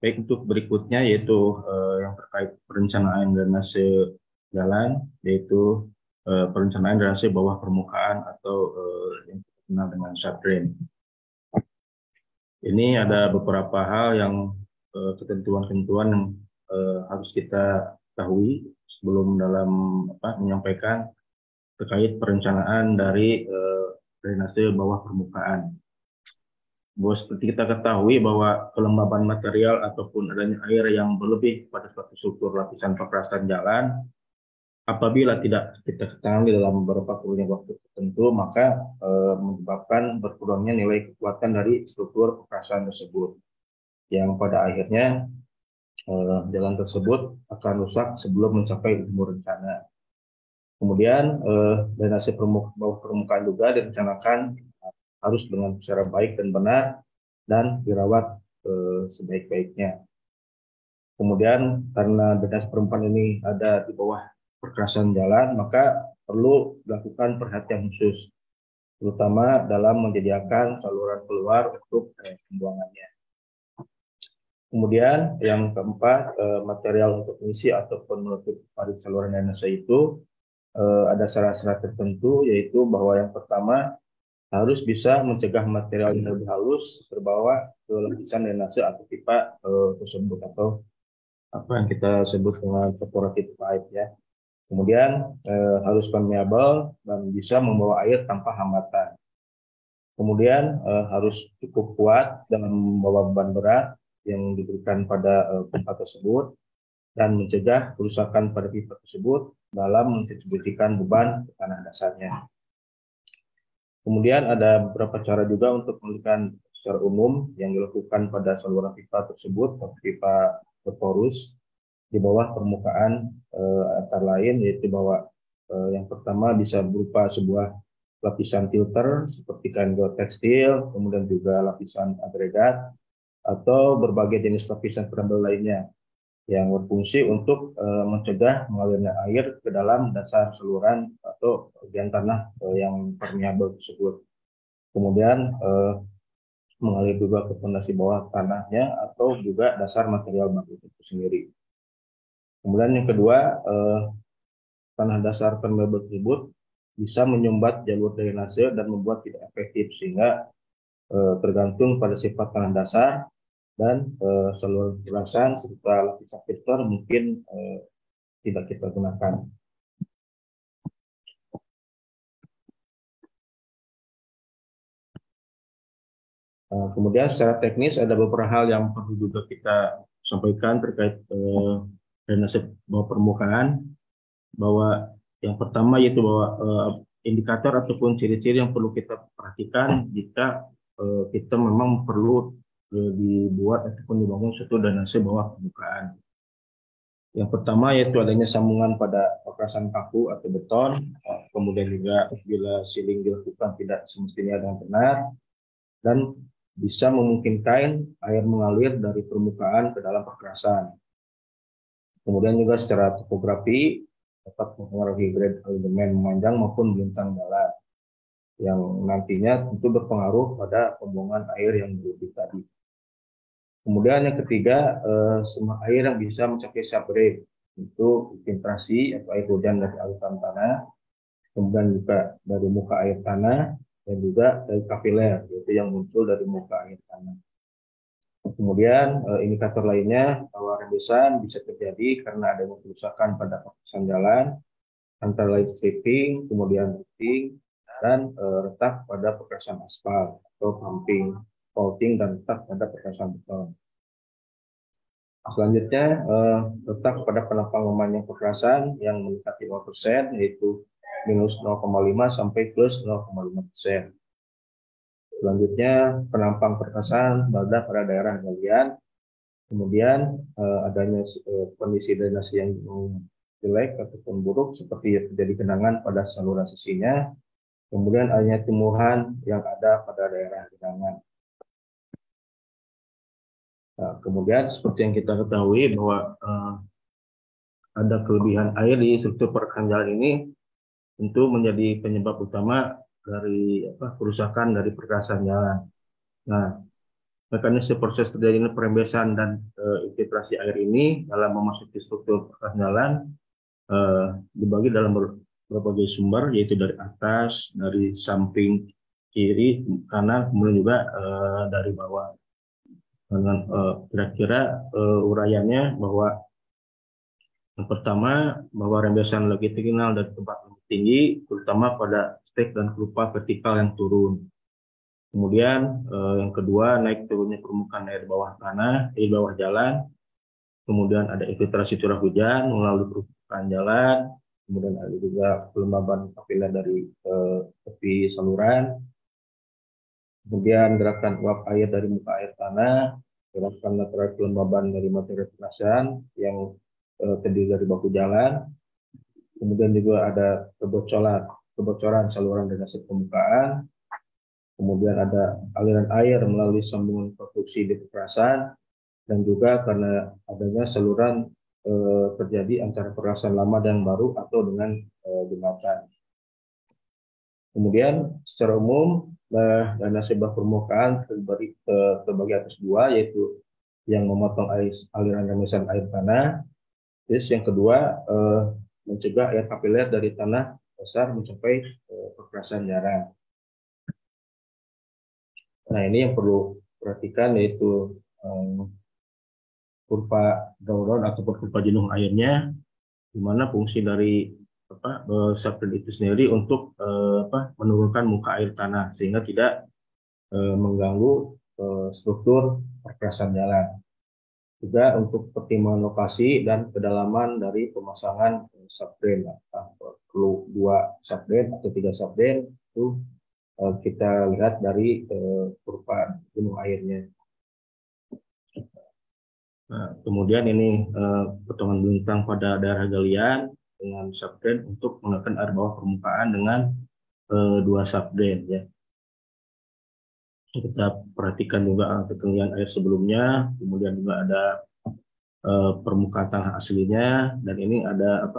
Baik, untuk berikutnya yaitu yang terkait perencanaan drainase jalan, yaitu perencanaan drainase bawah permukaan atau yang dikenal dengan subdrain. Ini ada beberapa hal yang ketentuan-ketentuan yang harus kita ketahui sebelum dalam menyampaikan terkait perencanaan dari drainase bawah permukaan. Bahwa seperti kita ketahui bahwa kelembaban material ataupun adanya air yang berlebih pada suatu struktur lapisan perkerasan jalan, apabila tidak kita ketahui dalam beberapa kurun waktu tertentu, maka menyebabkan berkurangnya nilai kekuatan dari struktur perkerasan tersebut, yang pada akhirnya jalan tersebut akan rusak sebelum mencapai umur rencana. Kemudian drainase bawah permukaan juga direncanakan harus dengan secara baik dan benar dan dirawat sebaik-baiknya. Kemudian karena drainase permukaan ini ada di bawah perkerasan jalan, maka perlu dilakukan perhatian khusus, terutama dalam menyediakan saluran keluar untuk pembuangannya. Kemudian yang keempat, material untuk mengisi ataupun menutup parit saluran drainase itu ada syarat-syarat tertentu, yaitu bahwa yang pertama harus bisa mencegah material yang lebih halus terbawa ke lapisan drainase atau pipa tersebut, atau apa yang kita sebut dengan perforated pipe ya. Kemudian harus permeable dan bisa membawa air tanpa hambatan. Kemudian harus cukup kuat dalam membawa beban berat yang diberikan pada pipa tersebut dan mencegah kerusakan pada pipa tersebut dalam mendistribusikan beban ke tanah dasarnya. Kemudian ada beberapa cara juga untuk menentukan secara umum yang dilakukan pada saluran pipa tersebut, pipa berporus di bawah permukaan antara lain, yaitu bahwa yang pertama bisa berupa sebuah lapisan filter seperti kain geotekstil, kemudian juga lapisan agregat atau berbagai jenis lapisan penambal lainnya yang berfungsi untuk mencegah mengalirnya air ke dalam dasar saluran atau bagian tanah yang permeabel tersebut. Kemudian mengalir juga ke fondasi bawah tanahnya atau juga dasar material baku itu sendiri. Kemudian yang kedua, tanah dasar permeabel tersebut bisa menyumbat jalur drainase dan membuat tidak efektif, sehingga tergantung pada sifat tanah dasar dan saluran perasan serta lapisan filter mungkin tidak kita gunakan. Kemudian secara teknis ada beberapa hal yang perlu juga kita sampaikan terkait drainase bawah permukaan, bahwa yang pertama yaitu bahwa indikator ataupun ciri-ciri yang perlu kita perhatikan jika kita memang perlu dibuat ataupun dibangun suatu drainase bawah permukaan. Yang pertama yaitu adanya sambungan pada perkerasan kaku atau beton, kemudian juga bila sealing dilakukan tidak semestinya dengan benar, dan bisa memungkinkan air mengalir dari permukaan ke dalam perkerasan. Kemudian juga secara topografi dapat mempengaruhi grade elemen memanjang maupun bentang jalan, yang nantinya tentu berpengaruh pada pembuangan air yang berlebih tadi. Kemudian yang ketiga, sumber air yang bisa mencapai subdrain, itu infiltrasi atau air hujan dari aliran tanah, kemudian juga dari muka air tanah, dan juga dari kapiler, yaitu yang muncul dari muka air tanah. Kemudian indikator lainnya bahwa rembesan bisa terjadi karena adanya kerusakan pada perkerasan jalan, antara lain stripping, kemudian routing, dan retak pada perkerasan aspal atau pumping, faulting, dan retak pada perkerasan beton. Selanjutnya, retak pada penampang memanjang perkerasan yang mendekati 0%, yaitu minus 0,5 sampai plus 0,5%. Selanjutnya, penampang perkerasan pada daerah galian. Kemudian adanya kondisi drainase yang jelek ataupun buruk seperti terjadi genangan pada saluran sisinya. Kemudian adanya tumbuhan yang ada pada daerah genangan. Nah, kemudian seperti yang kita ketahui bahwa ada kelebihan air di struktur perkerasan jalan ini tentu menjadi penyebab utama dari kerusakan dari perkerasan jalan. Nah, mekanisme proses terjadinya perembesan dan filtrasi air ini dalam memasuki struktur perkasan jalan dibagi dalam berbagai sumber, yaitu dari atas, dari samping kiri, kanan, kemudian juga dari bawah. Dengan kira-kira uraiannya bahwa yang pertama, bahwa rembesan longitudinal dari tempat lebih tinggi, terutama pada stek dan kerupa vertikal yang turun. Kemudian yang kedua, naik turunnya permukaan air bawah tanah, di bawah jalan. Kemudian ada infiltrasi curah hujan melalui permukaan jalan. Kemudian ada juga kelembaban kapiler dari tepi saluran. Kemudian gerakan uap air dari muka air tanah, gerakan lateral kelembaban dari materi pernasan yang terdiri dari baku jalan. Kemudian juga ada kebocoran saluran drainase permukaan. Kemudian ada aliran air melalui sambungan konstruksi di perkasan, dan juga karena adanya saluran terjadi antara perkasan lama dan baru atau dengan jembatan. Kemudian secara umum drainase bawah permukaan terbagi atas dua, yaitu yang memotong aliran rembesan air tanah. Terus yang kedua, mencegah air kapiler dari tanah dasar mencapai perkasan jarang. Nah, ini yang perlu perhatikan, yaitu kurva drawdown atau kurva jenuh airnya, di mana fungsi dari subdrain itu sendiri untuk menurunkan muka air tanah sehingga tidak mengganggu struktur perkasan jalan. Juga untuk pertimbangan lokasi dan kedalaman dari pemasangan subdrain, perlu 2 subdrain atau 3 subdrain, itu kita lihat dari kurva jenuh airnya. Nah, kemudian ini potongan bentang pada daerah galian dengan subdrain untuk menekan air bawah permukaan dengan 2 subdrain, ya. Kita perhatikan juga ketinggian air sebelumnya, kemudian juga ada permukaan tanah aslinya, dan ini ada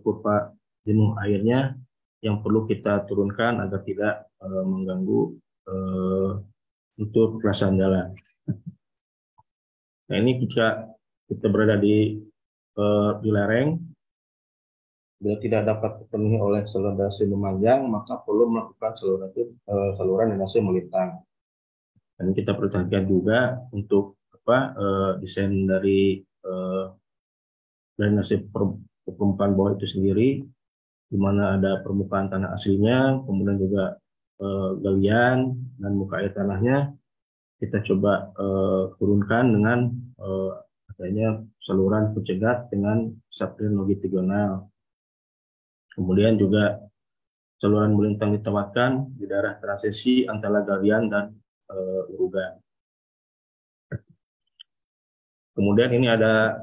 kurva jenuh airnya yang perlu kita turunkan agar tidak mengganggu untuk perkasan jalan. Nah, ini jika kita berada di lereng, bila tidak dapat terpenuhi oleh saluran drainase memanjang, maka perlu melakukan saluran drainase melintang. Dan kita perhatikan juga untuk desain dari drainase permukaan bawah itu sendiri, di mana ada permukaan tanah aslinya, kemudian juga galian dan muka air tanahnya. Kita coba turunkan dengan adanya saluran pencegat dengan subdrain longitudinal. Kemudian juga saluran melintang ditempatkan di daerah transisi antara galian dan urugan. Kemudian ini ada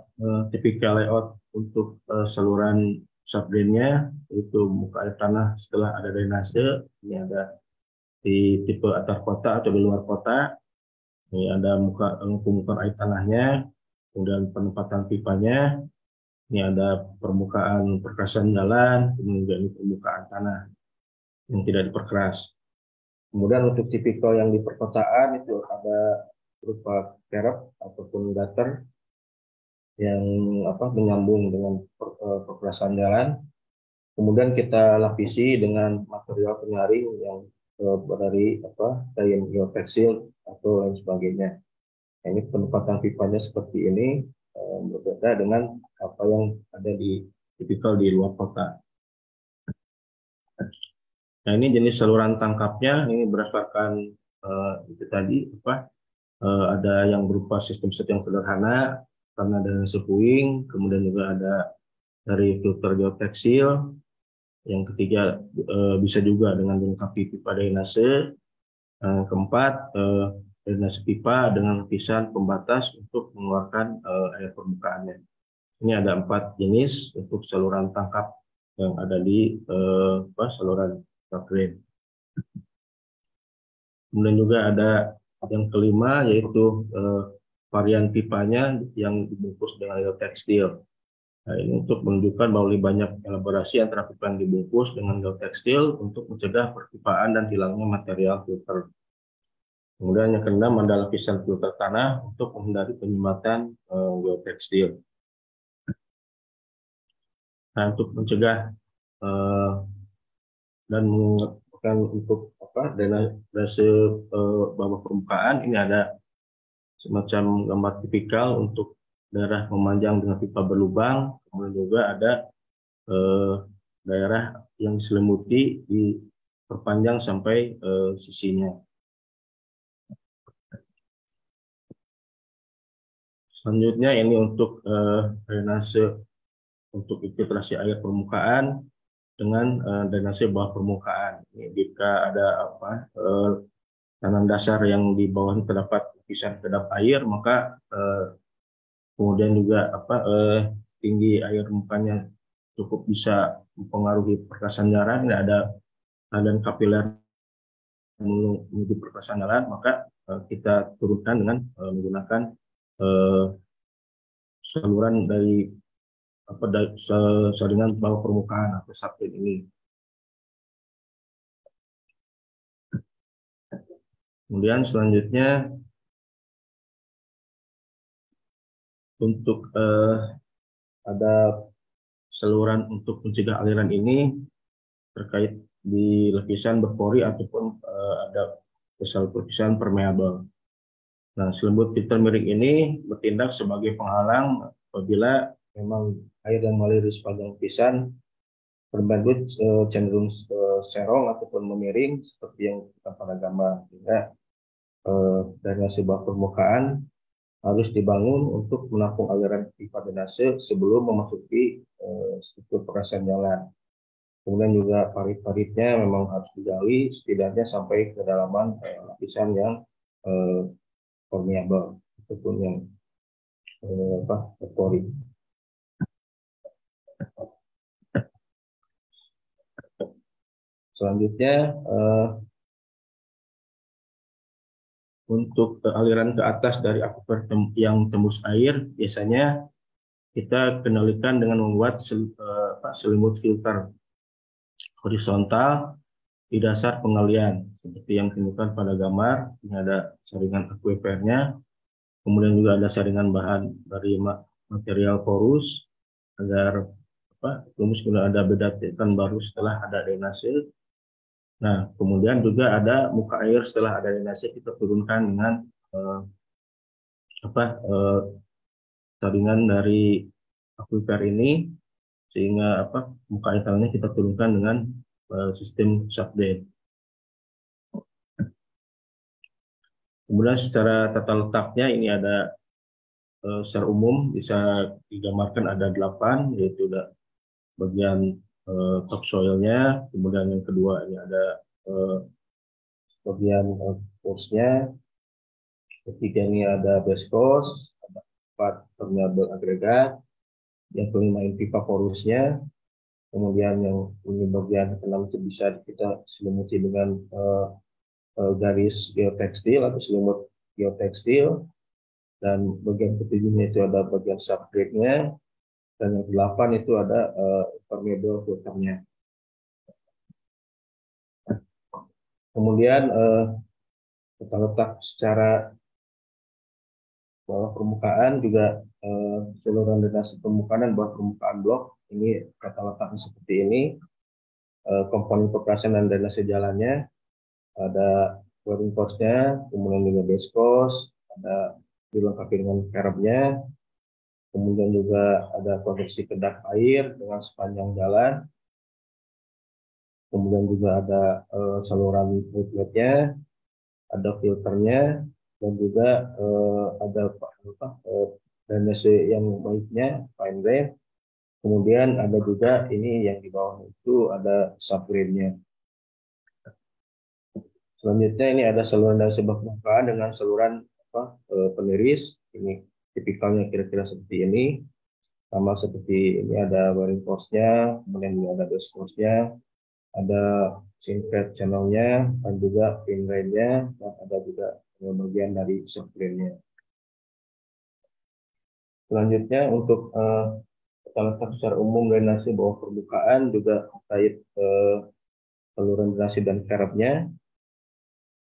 tipikal layout untuk saluran subdrainnya, yaitu muka air tanah setelah ada drainase. Ini ada di tipe antar kota atau di luar kota. Ini ada permukaan air tanahnya, kemudian penempatan pipanya. Ini ada permukaan perkasan jalan, kemudian juga ini permukaan tanah yang tidak diperkeras. Kemudian untuk tipikal yang di perkotaan itu ada berupa kerap ataupun gutter yang menyambung dengan perkerasan jalan. Kemudian kita lapisi dengan material penyaring yang dari kain geoteksil atau lain sebagainya. Nah, ini penempatan pipanya seperti ini, berbeda dengan apa yang ada di tipikal di luar kota. Nah, ini jenis saluran tangkapnya, ini berdasarkan itu tadi ada yang berupa sistem set yang sederhana karena ada puing, kemudian juga ada dari filter geoteksil. Yang ketiga bisa juga dengan dilengkapi pipa drainase. Keempat, drainase pipa dengan lapisan pembatas untuk mengeluarkan air permukaannya. Ini ada 4 jenis untuk saluran tangkap yang ada di saluran subdrain. Kemudian juga ada yang kelima, yaitu varian pipanya yang dibungkus dengan geotekstil. Nah, ini untuk menunjukkan bahwa lebih banyak elaborasi antara pipa yang dibungkus dengan geotekstil untuk mencegah perpipaan dan hilangnya material filter. Kemudian yang keenam ada lapisan filter tanah untuk menghindari penyumbatan geotekstil. Nah, untuk mencegah dan menguatkan untuk drainase bawah permukaan, ini ada semacam gambar tipikal untuk daerah memanjang dengan pipa berlubang, kemudian juga ada daerah yang diselimuti diperpanjang sampai sisinya. Selanjutnya ini untuk drainase untuk infiltrasi air permukaan dengan drainase bawah permukaan. Jika ada tanah dasar yang di bawahnya terdapat lapisan kedap air, maka kemudian juga tinggi air permukaannya cukup bisa mempengaruhi perkasan jalan. Ini ada aliran kapiler menuju perkasan jalan, maka kita turunkan dengan menggunakan saluran dari saringan bawah permukaan atau subgrade ini. Kemudian selanjutnya untuk ada saluran untuk mencegah aliran ini terkait di lapisan berpori ataupun ada lapisan permeabel. Nah, selimut filter miring ini bertindak sebagai penghalang apabila memang air yang mengalir di sepanjang lapisan berbentuk cenderung serong ataupun memiring seperti yang kita pada gambar. Sehingga drainase bawah permukaan harus dibangun untuk menampung aliran pipa drainase sebelum memasuki struktur perasaan jalan. Kemudian juga parit-paritnya memang harus digali setidaknya sampai ke kedalaman lapisan yang permeabel ataupun yang berpori. Selanjutnya untuk aliran ke atas dari aquifer yang tembus air, biasanya kita kendalikan dengan membuat selimut filter horizontal di dasar pengalian seperti yang ditunjukkan pada gambar. Ini ada saringan aquifernya, kemudian juga ada saringan bahan dari material porus agar kemudian ada bedakan baru setelah ada drainase. Nah, kemudian juga ada muka air setelah ada drainase kita turunkan dengan saringan dari aquifer ini, sehingga muka air tanahnya kita turunkan dengan sistem subgrade. Kemudian secara tata letaknya ini ada secara umum bisa digambarkan ada 8, yaitu bagian topsoilnya, kemudian yang kedua ini ada bagian course-nya, ketiga ini ada base course, ada 4 permeabel agregat, yang kelima ini pipa porusnya, kemudian yang ini bagian keenam itu bisa kita selimuti dengan garis geotekstil atau selimut geotekstil, dan bagian ketujuhnya itu ada bagian subgrade-nya, dan yang 8 itu ada permeabel filternya. Kemudian kita letak secara bawah permukaan juga saluran drainase permukaan dan bawah permukaan blok ini tata letaknya seperti ini. Komponen perasan dan drainase jalannya ada boring course-nya, kemudian juga base course, ada dilengkapi dengan kerebnya, kemudian juga ada konveksi kedap air dengan sepanjang jalan, kemudian juga ada saluran outletnya, ada filternya, dan juga ada drainase yang baiknya, fine drain. Kemudian ada juga ini yang di bawah itu ada subdrain-nya. Selanjutnya ini ada saluran drainase bawah permukaan dengan saluran peniris. Ini tipikalnya kira-kira seperti ini. Sama seperti ini ada boring course-nya, kemudian juga ada base course-nya, ada sinkret channel-nya, dan juga pin rail-nya, dan ada juga bagian dari subdrain-nya. Selanjutnya untuk letak secara umum drainase bawah permukaan juga terkait saluran drainase dan kerebnya.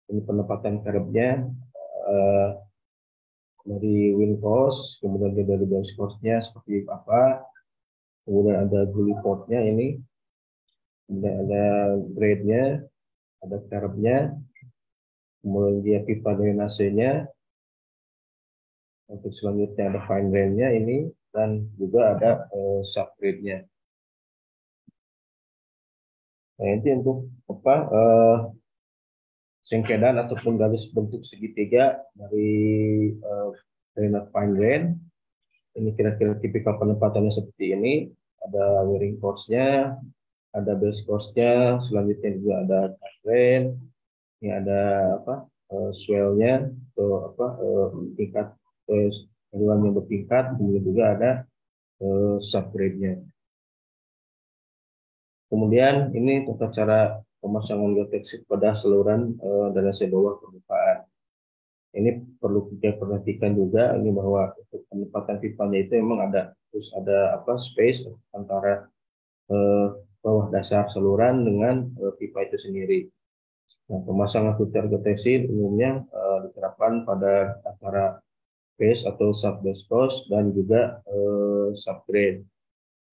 Ini penempatan kerebnya dari wind coast, kemudian juga dari base coast-nya seperti apa, kemudian ada gully port-nya ini, kemudian ada grade-nya, ada curve-nya, kemudian dia pipa drainase-nya, untuk selanjutnya ada fine drain-nya ini, dan juga ada subgrade-nya. Nah, ini untuk apa? Sengkedan ataupun garis bentuk segitiga dari drainase fine drain. Ini kira-kira tipikal penempatannya seperti ini. Ada wearing course-nya, ada base course-nya, selanjutnya juga ada drain. Ini ada apa? Swell-nya atau apa? Tingkat saluran yang bertingkat, kemudian juga ada subgrade-nya. Kemudian ini tata cara pemasangan geoteksik pada saluran drainase bawah permukaan. Ini perlu kita perhatikan juga ini bahwa untuk penempatan pipanya itu memang harus ada apa space antara bawah dasar saluran dengan pipa itu sendiri. Nah, pemasangan filter geoteksik umumnya diterapkan pada antara base atau sub base course dan juga subgrade.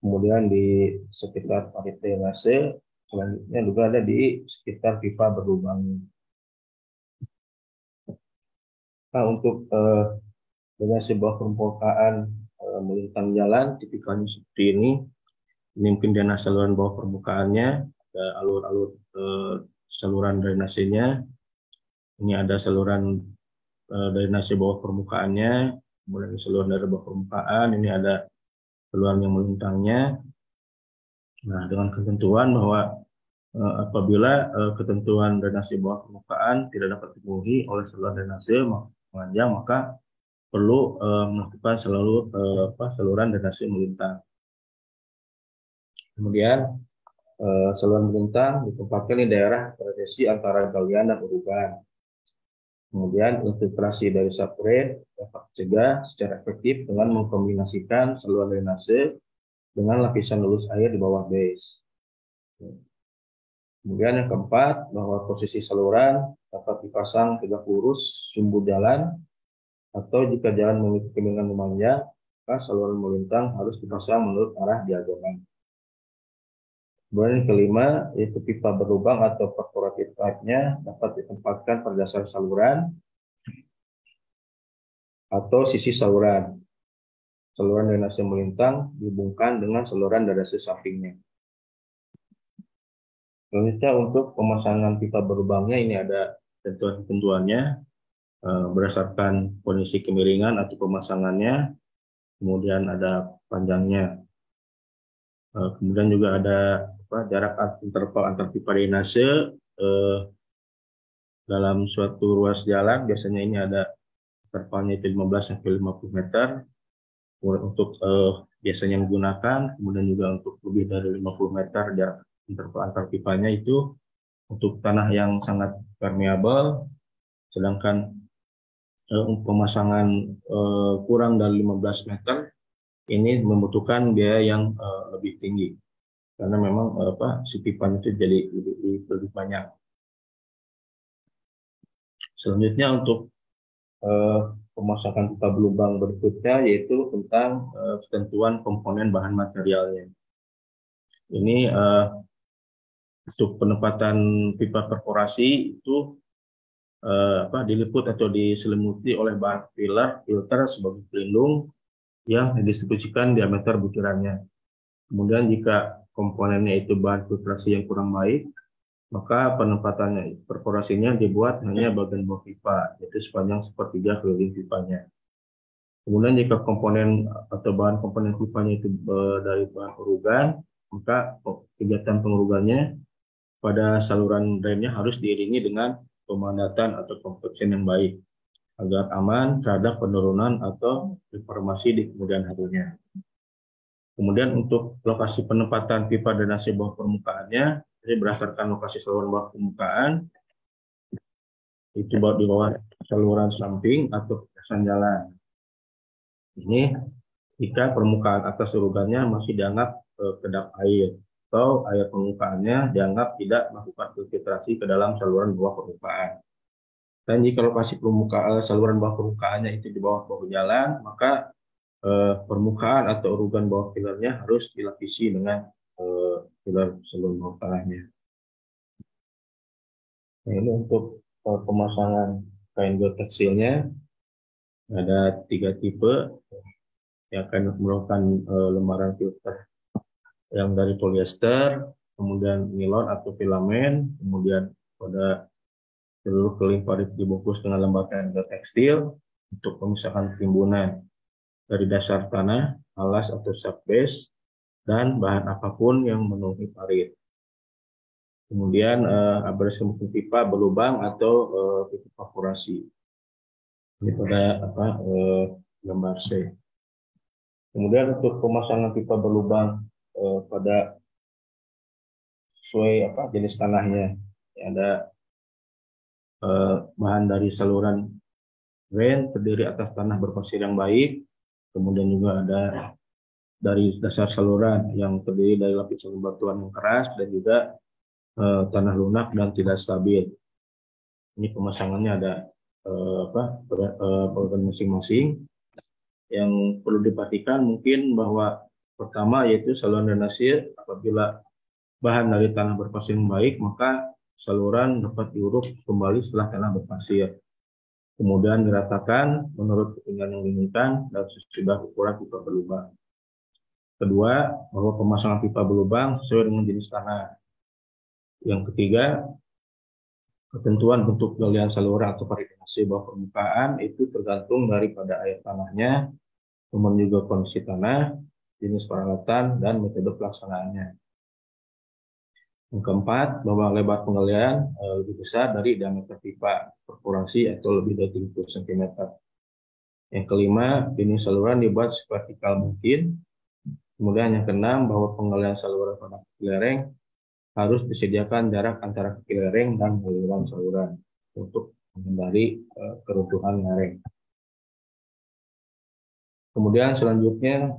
Kemudian di sekitar parit drainase, selanjutnya juga ada di sekitar pipa berlubang. Nah, untuk drainase bawah permukaan melintang jalan, tipikalnya seperti ini. Ini mungkin drainase saluran bawah permukaannya, ada alur-alur saluran drainasenya. Ini ada saluran drainase bawah permukaannya, kemudian saluran dari bawah permukaan, ini ada saluran yang melintangnya. Nah, dengan ketentuan bahwa apabila ketentuan drainase bawah permukaan tidak dapat dipenuhi oleh saluran drainase memanjang, maka perlu melakukan saluran drainase melintang. Kemudian saluran melintang ditempatkan di daerah transisi antara galian dan urugan. Kemudian infiltrasi dari subgrade dapat dicegah secara efektif dengan mengkombinasikan saluran drainase dengan lapisan lulus air di bawah base. Kemudian yang keempat, bahwa posisi saluran dapat dipasang tegak lurus sumbu jalan, atau jika jalan memiliki kemiringan memanjang, maka saluran melintang harus dipasang menurut arah diagonal. Kemudian yang kelima, yaitu pipa berlubang atau perforated pipe-nya dapat ditempatkan pada dasar saluran atau sisi saluran. Saluran drainase melintang dihubungkan dengan saluran drainase sampingnya. Selanjutnya untuk pemasangan pipa berlubangnya ini ada ketentuan-ketentuannya berdasarkan kondisi kemiringan atau pemasangannya, kemudian ada panjangnya, kemudian juga ada jarak interval antar pipa drainase dalam suatu ruas jalan. Biasanya ini ada intervalnya itu 15 sampai 50 meter untuk biasanya yang menggunakan, kemudian juga untuk lebih dari 50 meter jarak interval antar pipanya itu untuk tanah yang sangat permeabel, sedangkan pemasangan kurang dari 15 meter ini membutuhkan biaya yang lebih tinggi karena memang si pipanya itu jadi lebih banyak. Selanjutnya untuk pemasangan pipa berlubang berikutnya yaitu tentang ketentuan komponen bahan materialnya. Ini untuk penempatan pipa perforasi itu diliput atau diselimuti oleh bahan filter sebagai pelindung yang didistribusikan diameter butirannya. Kemudian jika komponennya itu bahan filtrasi yang kurang baik, maka penempatannya perforasinya dibuat hanya bagian bawah pipa, yaitu sepanjang sepertiga keliling pipanya. Kemudian jika komponen atau bahan komponen pipanya itu dari bahan urugan, maka kegiatan pengurugannya pada saluran drainnya harus diiringi dengan pemandatan atau compaction yang baik agar aman terhadap penurunan atau deformasi di kemudian harinya. Kemudian untuk lokasi penempatan pipa drainase bawah permukaannya, jadi berdasarkan lokasi saluran bawah permukaan, itu di bawah saluran samping atau perlintasan jalan. Ini jika permukaan atas urugannya masih dianggap kedap air atau air permukaannya dianggap tidak melakukan filtrasi ke dalam saluran bawah permukaan. Dan jika lokasi saluran bawah permukaannya itu di bawah bahu jalan, maka permukaan atau urugan bawah pilarnya harus dilapisi dengan pilar saluran bawah tanahnya. Nah, ini untuk pemasangan kain geoteksilnya ada 3 tipe yang akan melakukan lembaran filter yang dari polyester, kemudian nilon atau filamen, kemudian pada seluruh keling parit dibungkus dengan lembaran geotekstil untuk pemisahan timbunan dari dasar tanah, alas atau subbase, dan bahan apapun yang memenuhi parit. Kemudian abrasi pipa berlubang atau pipa perforasi. Ini pada gambar C. Kemudian untuk pemasangan pipa berlubang pada sesuai jenis tanahnya, ada bahan dari saluran drain terdiri atas tanah berpasir yang baik, kemudian juga ada dari dasar saluran yang terdiri dari lapisan batuan yang keras dan juga tanah lunak dan tidak stabil. Ini pemasangannya ada bagian masing-masing. Yang perlu diperhatikan mungkin bahwa pertama yaitu saluran drainase apabila bahan dari tanah berpasir yang baik maka saluran dapat diuruk kembali setelah tanah berpasir. Kemudian diratakan menurut ketinggian yang diinginkan dan sesudah ukuran pipa berlubang. Kedua, bahwa pemasangan pipa berlubang sesuai dengan jenis tanah. Yang ketiga, ketentuan bentuk galian saluran atau parit drainase bawah permukaan itu tergantung daripada air tanahnya, kemudian juga kondisi tanah, jenis peralatan, dan metode pelaksanaannya. Yang keempat, bahwa lebar penggalian lebih besar dari diameter pipa perforasi atau lebih dari 30 cm. Yang kelima, jenis saluran dibuat severtikal mungkin. Kemudian yang keenam, bahwa penggalian saluran pada kaki lereng harus disediakan jarak antara kaki lereng dan aliran saluran untuk menghindari keruntuhan lereng. Kemudian selanjutnya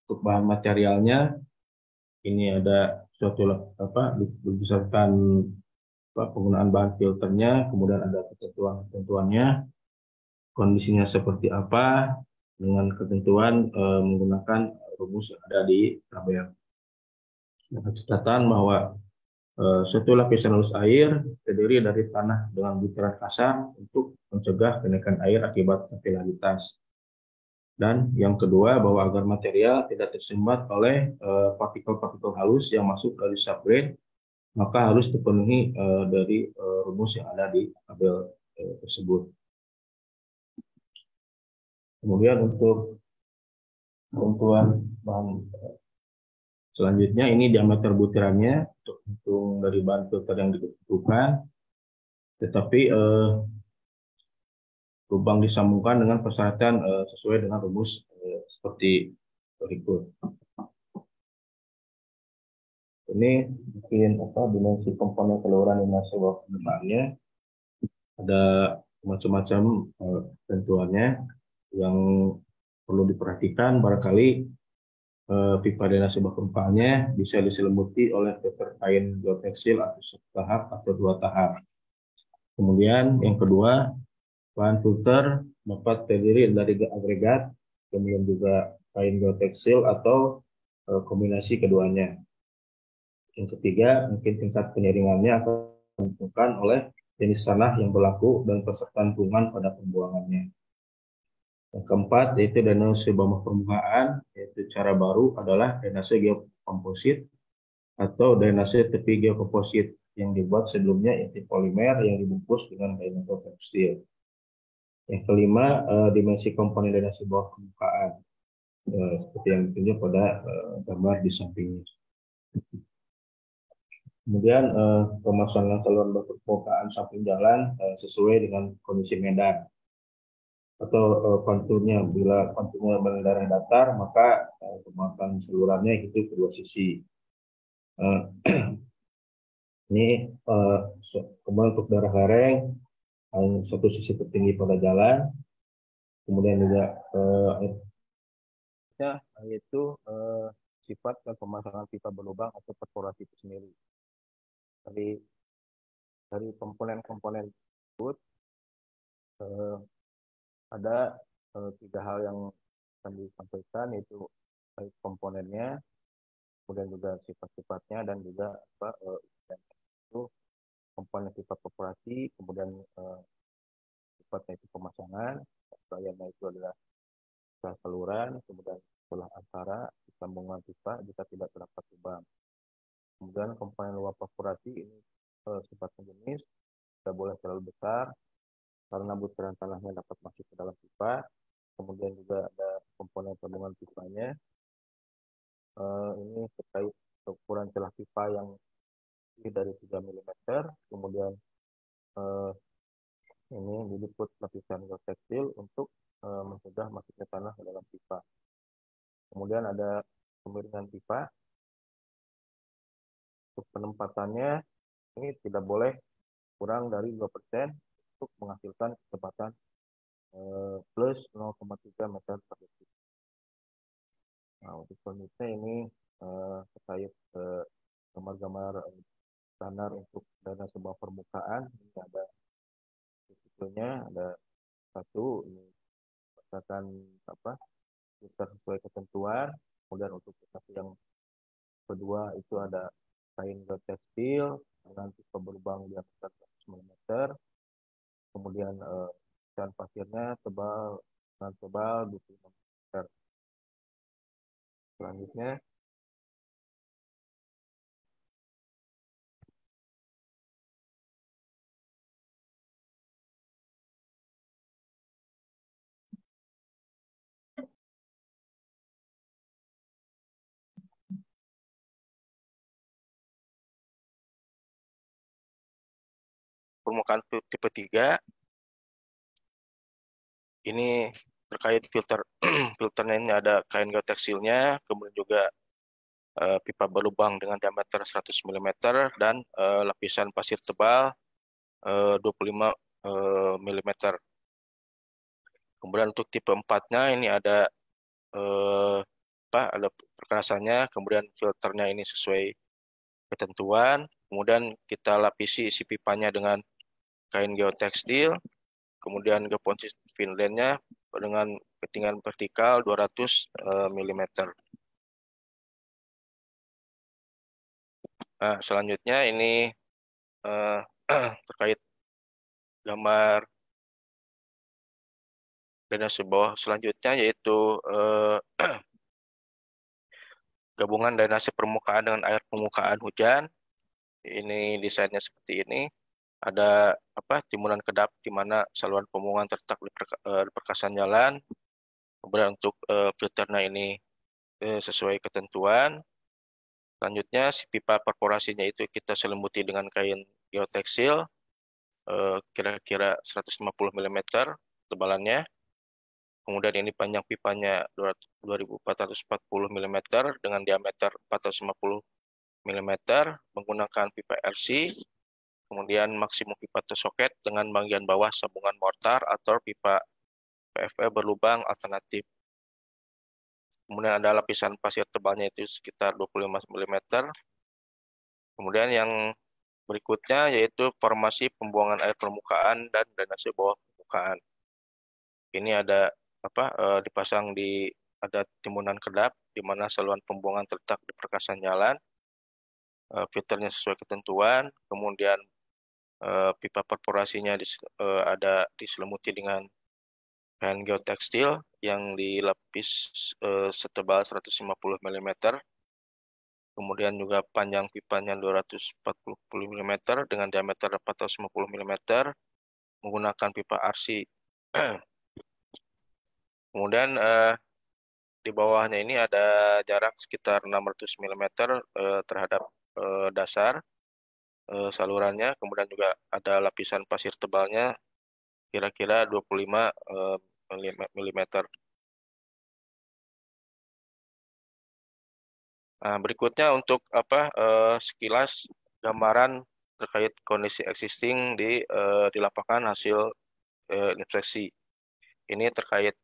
untuk bahan materialnya ini ada suatu berdasarkan penggunaan bahan filternya, kemudian ada ketentuan-ketentuannya, kondisinya seperti apa dengan ketentuan menggunakan rumus yang ada di tabel. Dengan catatan bahwa suatu lapisan halus air terdiri dari tanah dengan butiran kasar untuk mencegah kenaikan air akibat kapilaritas. Dan yang kedua, bahwa agar material tidak tersumbat oleh partikel-partikel halus yang masuk dari subgrade, maka harus dipenuhi dari rumus yang ada di tabel tersebut. Kemudian untuk ketentuan bahan selanjutnya, ini diameter butirannya untuk hitung dari bahan filter yang dibutuhkan, tetapi lubang disambungkan dengan persyaratan sesuai dengan rumus seperti berikut. Ini mungkin dimensi komponen saluran drainase bawah permukaannya. Ada macam-macam ketentuannya yang perlu diperhatikan. Barangkali pipa drainase bawah permukaannya bisa diselimuti oleh filter kain geoteksil atau 1 tahap atau 2 tahap. Kemudian yang kedua, bahan filter dapat terdiri dari agregat, kemudian juga kain geoteksil atau kombinasi keduanya. Yang ketiga, mungkin tingkat penyaringannya akan ditentukan oleh jenis tanah yang berlaku dan peserta lingkungan pada pembuangannya. Yang keempat, yaitu drainase bawah permukaan, yaitu cara baru adalah drainase geokomposit atau drainase tepi geokomposit yang dibuat sebelumnya yaitu polimer yang dibungkus dengan kain atau tekstil. Yang kelima, dimensi komponen drainase bawah permukaan, seperti yang ditunjuk pada gambar di sampingnya. Kemudian pemasangan saluran bawah permukaan samping jalan sesuai dengan kondisi medan atau konturnya. Bila konturnya berdarah datar, maka pemasangan salurannya itu kedua sisi. Ini kemudian untuk darah lereng satu sisi tertinggi pada jalan. Kemudian juga yaitu sifat pemasangan pipa berlubang atau perforasi itu sendiri. Dari komponen-komponen tersebut eh, ada tiga hal yang akan disampaikan, yaitu baik komponennya, kemudian juga sifat-sifatnya, dan juga itu komponen sifat operasi, kemudian sifatnya itu pemasangan, layannya itu adalah saluran, kemudian sebelah antara sambungan pipa jika tidak terdapat lubang. Kemudian komponen luap perforasi ini sifatnya jenis, tidak boleh terlalu besar karena butiran tanahnya dapat masuk ke dalam pipa. Kemudian juga ada komponen tabungan pipanya. Ini terkait ukuran celah pipa yang lebih dari 3 mm. Kemudian eh, ini diliput lapisan geotekstil untuk mencegah masuknya tanah ke dalam pipa. Kemudian ada kemiringan pipa. Untuk penempatannya ini tidak boleh kurang dari 2% untuk menghasilkan kecepatan plus 0,3 meter per detik. Nah, untuk selanjutnya ini terkait gambar-gambar standar untuk dana sebuah permukaan. Ini ada titiknya, ada satu, ini berdasarkan apa, sesuai ketentuan. Kemudian untuk yang kedua itu ada kain tekstil dengan tipe berlubang diameter 100 mm. Kemudian dan pasirnya tebal dengan tebal 25 mm. Selanjutnya permukaan tipe 3 ini terkait filter. Filternya ini ada kain geoteksilnya, kemudian juga pipa berlubang dengan diameter 100 mm dan lapisan pasir tebal 25 mm. Kemudian untuk tipe 4-nya ini ada eh, ada perkerasannya, kemudian filternya ini sesuai ketentuan. Kemudian kita lapisi isi pipanya dengan kain geotekstil, kemudian geoponsis Finlandnya dengan ketinggian vertikal 200 mm. Nah, selanjutnya ini eh, terkait gambar drainase bawah selanjutnya, yaitu gabungan drainase permukaan dengan air permukaan hujan. Ini desainnya seperti ini. Ada timuran kedap di mana saluran pembuangan terletak di perkasan jalan. Kemudian untuk filternya ini sesuai ketentuan. Selanjutnya si pipa perforasinya itu kita selimuti dengan kain geoteksil kira-kira 150 mm tebalannya. Kemudian ini panjang pipanya 2440 mm dengan diameter 450 mm menggunakan pipa RC. Kemudian maksimum pipa tersoket dengan bagian bawah sambungan mortar atau pipa PFE berlubang alternatif. Kemudian ada lapisan pasir tebalnya itu sekitar 25 mm. Kemudian yang berikutnya yaitu formasi pembuangan air permukaan dan drainase bawah permukaan. Ini ada dipasang di ada timunan kedap di mana saluran pembuangan terletak di perkasan jalan. Filternya sesuai ketentuan. Kemudian pipa perforasinya ada diselimuti dengan kain geotekstil yang dilapis setebal 150 mm. Kemudian juga panjang pipanya 240 mm dengan diameter 450 mm menggunakan pipa RC. Kemudian di bawahnya ini ada jarak sekitar 600 mm terhadap dasar salurannya. Kemudian juga ada lapisan pasir tebalnya kira-kira 25 mm. Nah, berikutnya untuk sekilas gambaran terkait kondisi existing di lapangan hasil inspeksi. Ini terkait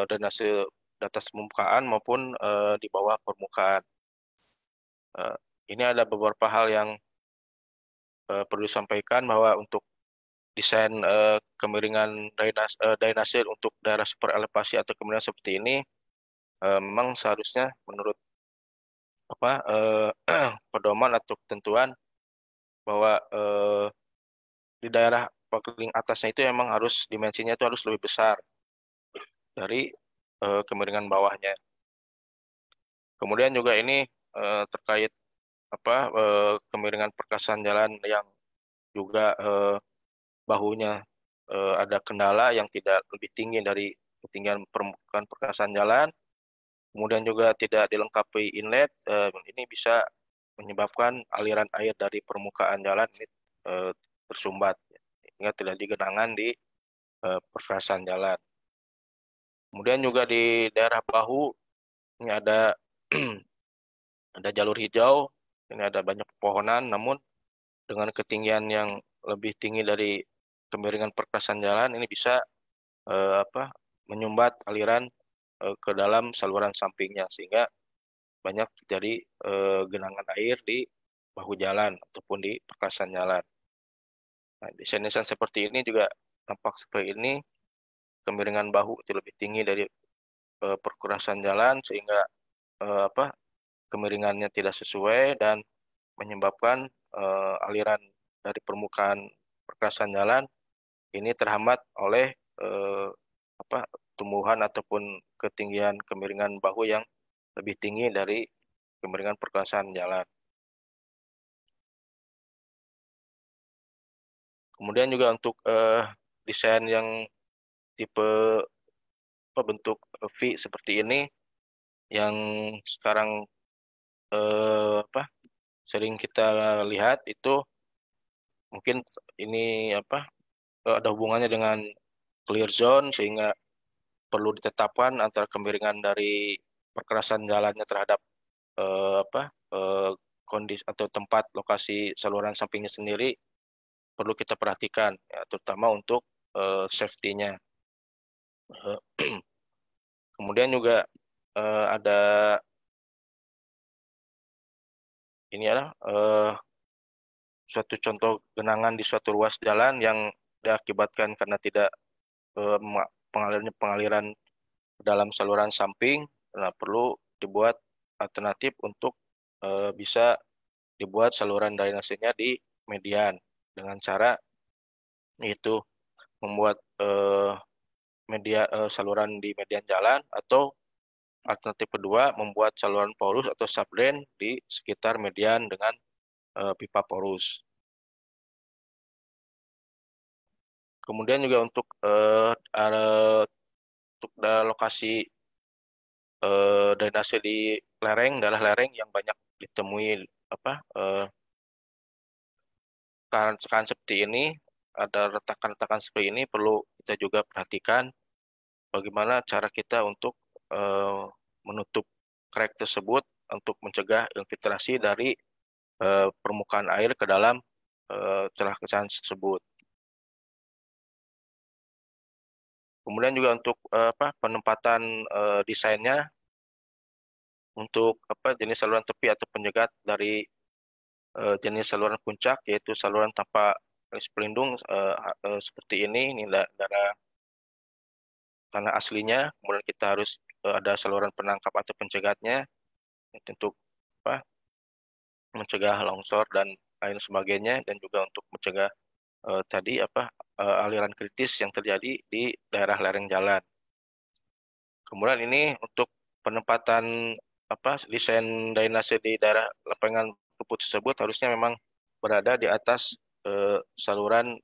drainase di atas permukaan maupun di bawah permukaan. Eh, ini ada beberapa hal yang perlu disampaikan bahwa untuk desain kemiringan drainase untuk daerah super elevasi atau kemiringan seperti ini memang seharusnya menurut apa pedoman atau ketentuan bahwa di daerah paling atasnya itu memang harus dimensinya itu harus lebih besar dari kemiringan bawahnya. Kemudian juga ini terkait kemiringan perkasan jalan yang juga bahunya ada kendala yang tidak lebih tinggi dari ketinggian permukaan perkasan jalan, kemudian juga tidak dilengkapi inlet, ini bisa menyebabkan aliran air dari permukaan jalan ini eh, tersumbat, sehingga tidak digenangan di perkasan jalan. Kemudian juga di daerah bahu ini ada ada jalur hijau, ini ada banyak pepohonan, namun dengan ketinggian yang lebih tinggi dari kemiringan perkasan jalan ini bisa menyumbat aliran ke dalam saluran sampingnya sehingga banyak terjadi genangan air di bahu jalan ataupun di perkasan jalan. Nah, desain-desain seperti ini juga tampak seperti ini, kemiringan bahu itu lebih tinggi dari perkerasan jalan sehingga eh, apa kemiringannya tidak sesuai dan menyebabkan aliran dari permukaan perkerasan jalan ini terhambat oleh eh, apa tumbuhan ataupun ketinggian kemiringan bahu yang lebih tinggi dari kemiringan perkerasan jalan. Kemudian juga untuk desain yang tipe bentuk V seperti ini yang sekarang sering kita lihat itu mungkin ini apa ada hubungannya dengan clear zone sehingga perlu ditetapkan antara kemiringan dari perkerasan jalannya terhadap eh, apa eh, kondisi atau tempat lokasi saluran sampingnya sendiri perlu kita perhatikan ya, terutama untuk safety-nya. Eh, Kemudian juga ada ini adalah suatu contoh genangan di suatu ruas jalan yang diakibatkan karena tidak pengaliran ke dalam saluran samping. Nah, perlu dibuat alternatif untuk bisa dibuat saluran drainasenya di median dengan cara itu membuat saluran di median jalan atau alternatif kedua membuat saluran porus atau subdrain di sekitar median dengan pipa porus. Kemudian juga untuk lokasi drainase di lereng, daerah lereng yang banyak ditemui apa sekarang seperti ini, ada retakan-retakan seperti ini perlu kita juga perhatikan bagaimana cara kita untuk eh, menutup crack tersebut untuk mencegah infiltrasi dari permukaan air ke dalam celah kecahan tersebut. Kemudian juga untuk penempatan desainnya untuk jenis saluran tepi atau penyegat dari jenis saluran puncak yaitu saluran tanpa garis pelindung seperti ini darah tanah aslinya. Kemudian kita harus ada saluran penangkap atau pencegatnya untuk apa mencegah longsor dan lain sebagainya dan juga untuk mencegah tadi aliran kritis yang terjadi di daerah lereng jalan. Kemudian ini untuk penempatan desain drainase di daerah lepengan rumput tersebut harusnya memang berada di atas saluran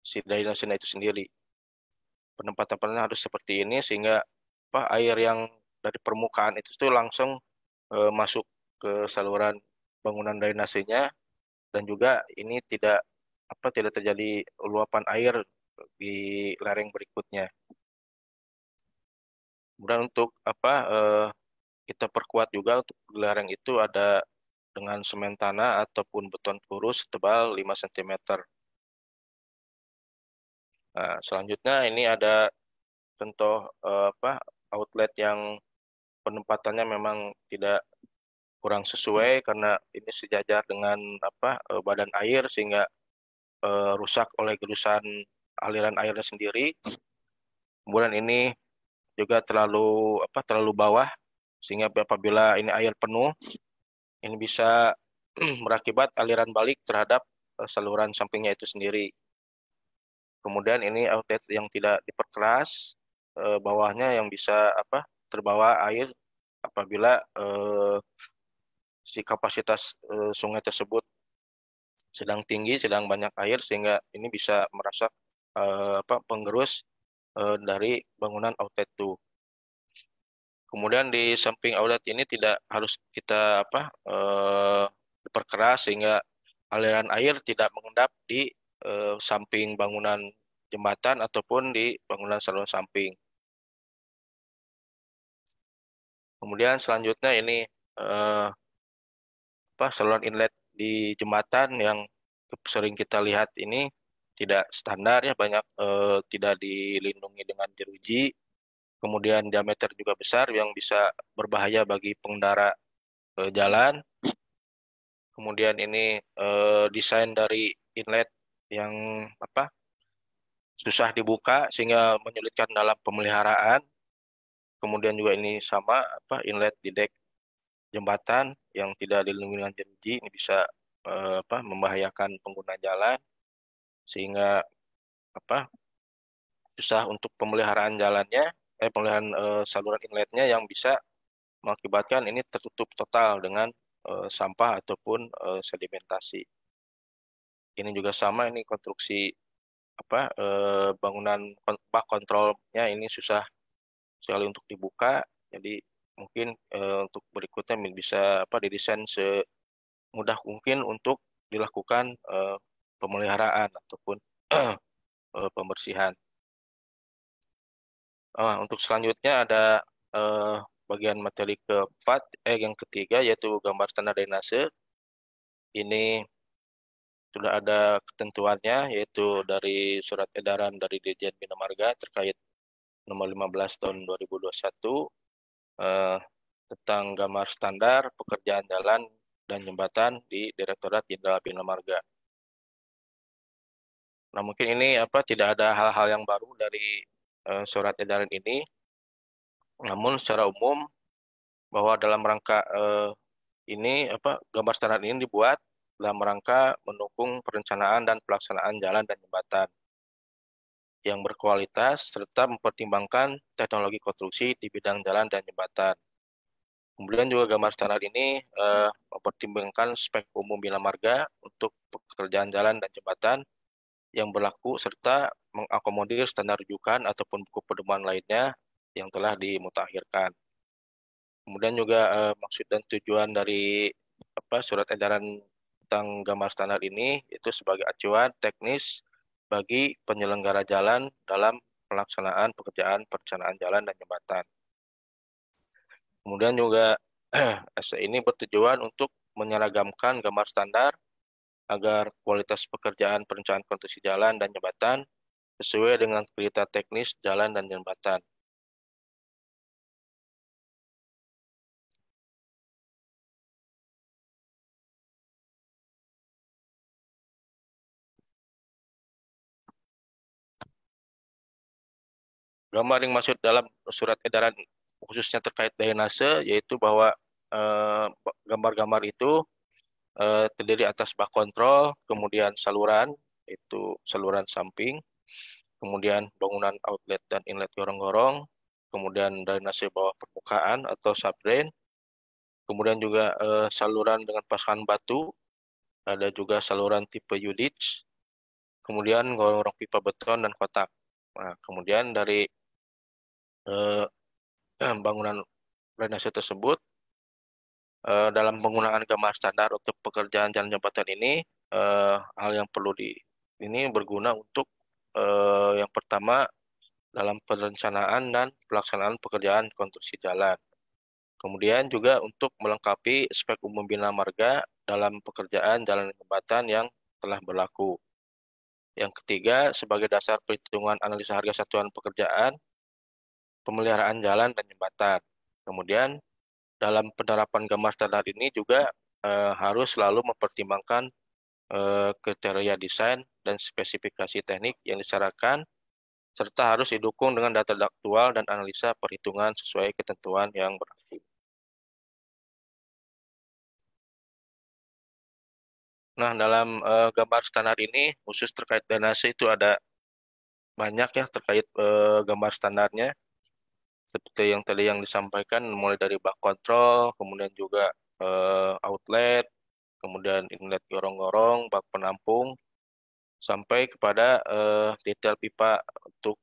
si drainase itu sendiri. Penempatan harus seperti ini sehingga air yang dari permukaan itu tuh langsung masuk ke saluran bangunan drainasenya dan juga ini tidak terjadi luapan air di lereng berikutnya. Kemudian untuk kita perkuat juga untuk lereng itu ada dengan semen tanah ataupun beton kurus tebal 5 cm. Nah, selanjutnya ini ada contoh outlet yang penempatannya memang tidak kurang sesuai karena ini sejajar dengan badan air sehingga rusak oleh gerusan aliran airnya sendiri. Kemudian ini juga terlalu bawah sehingga apabila ini air penuh ini bisa berakibat aliran balik terhadap saluran sampingnya itu sendiri. Kemudian ini outlet yang tidak diperkeras, bawahnya yang bisa terbawa air apabila si kapasitas sungai tersebut sedang tinggi, sedang banyak air sehingga ini bisa merusak penggerus dari bangunan outlet itu. Kemudian di samping outlet ini tidak harus kita diperkeras sehingga aliran air tidak mengendap di samping bangunan jembatan ataupun di bangunan saluran samping. Kemudian selanjutnya ini eh, saluran inlet di jembatan yang sering kita lihat ini tidak standar ya, banyak tidak dilindungi dengan jeruji. Kemudian diameter juga besar yang bisa berbahaya bagi pengendara jalan. Kemudian ini desain dari inlet yang susah dibuka sehingga menyulitkan dalam pemeliharaan. Kemudian juga ini sama inlet di dek jembatan yang tidak dilindungi dengan jeruji ini bisa membahayakan pengguna jalan sehingga apa susah untuk pemeliharaan jalannya, pemeliharaan saluran inletnya yang bisa mengakibatkan ini tertutup total dengan sampah ataupun sedimentasi. Ini juga sama, ini konstruksi bangunan bak kontrolnya ini susah sekali untuk dibuka. Jadi mungkin untuk berikutnya bisa didesain semudah mungkin untuk dilakukan pemeliharaan ataupun pembersihan. Untuk selanjutnya ada eh, bagian materi keempat, yang ketiga yaitu gambar standar drainase. Ini sudah ada ketentuannya yaitu dari surat edaran dari Dirjen Bina Marga terkait nomor 15 tahun 2021 eh, tentang gambar standar pekerjaan jalan dan jembatan di Direktorat Jenderal Bina Marga. Nah, mungkin ini tidak ada hal-hal yang baru dari surat edaran ini, namun secara umum bahwa dalam rangka ini gambar standar ini dibuat dalam rangka mendukung perencanaan dan pelaksanaan jalan dan jembatan yang berkualitas serta mempertimbangkan teknologi konstruksi di bidang jalan dan jembatan. Kemudian juga gambar standar ini mempertimbangkan spek umum bina marga untuk pekerjaan jalan dan jembatan yang berlaku serta mengakomodir standar rujukan ataupun buku pedoman lainnya yang telah dimutakhirkan. Kemudian juga maksud dan tujuan dari surat edaran tentang gambar standar ini itu sebagai acuan teknis bagi penyelenggara jalan dalam pelaksanaan pekerjaan perencanaan jalan dan jembatan. Kemudian juga SE ini bertujuan untuk menyeragamkan gambar standar agar kualitas pekerjaan perencanaan konstruksi jalan dan jembatan sesuai dengan kriteria teknis jalan dan jembatan. Gambar yang masuk dalam surat edaran khususnya terkait drainase yaitu bahwa eh, gambar-gambar itu terdiri atas bak kontrol, kemudian saluran, itu saluran samping, kemudian bangunan outlet dan inlet gorong-gorong, kemudian drainase bawah permukaan atau subdrain, kemudian juga saluran dengan pasangan batu, ada juga saluran tipe U-ditch, kemudian gorong-gorong pipa beton dan kotak. Nah, kemudian dari eh, bangunan drainase tersebut dalam penggunaan gambar standar untuk pekerjaan jalan jembatan ini hal yang perlu ini berguna untuk yang pertama dalam perencanaan dan pelaksanaan pekerjaan konstruksi jalan. Kemudian juga untuk melengkapi spek umum bina marga dalam pekerjaan jalan dan jembatan yang telah berlaku. Yang ketiga, sebagai dasar perhitungan analisa harga satuan pekerjaan, pemeliharaan jalan dan jembatan. Kemudian dalam penerapan gambar standar ini juga harus selalu mempertimbangkan kriteria desain dan spesifikasi teknik yang disyaratkan, serta harus didukung dengan data aktual dan analisa perhitungan sesuai ketentuan yang berlaku. Nah, dalam gambar standar ini, khusus terkait drainase itu ada banyak ya terkait gambar standarnya. Seperti yang tadi yang disampaikan, mulai dari bak kontrol, kemudian juga outlet, kemudian inlet gorong-gorong, bak penampung, sampai kepada detail pipa untuk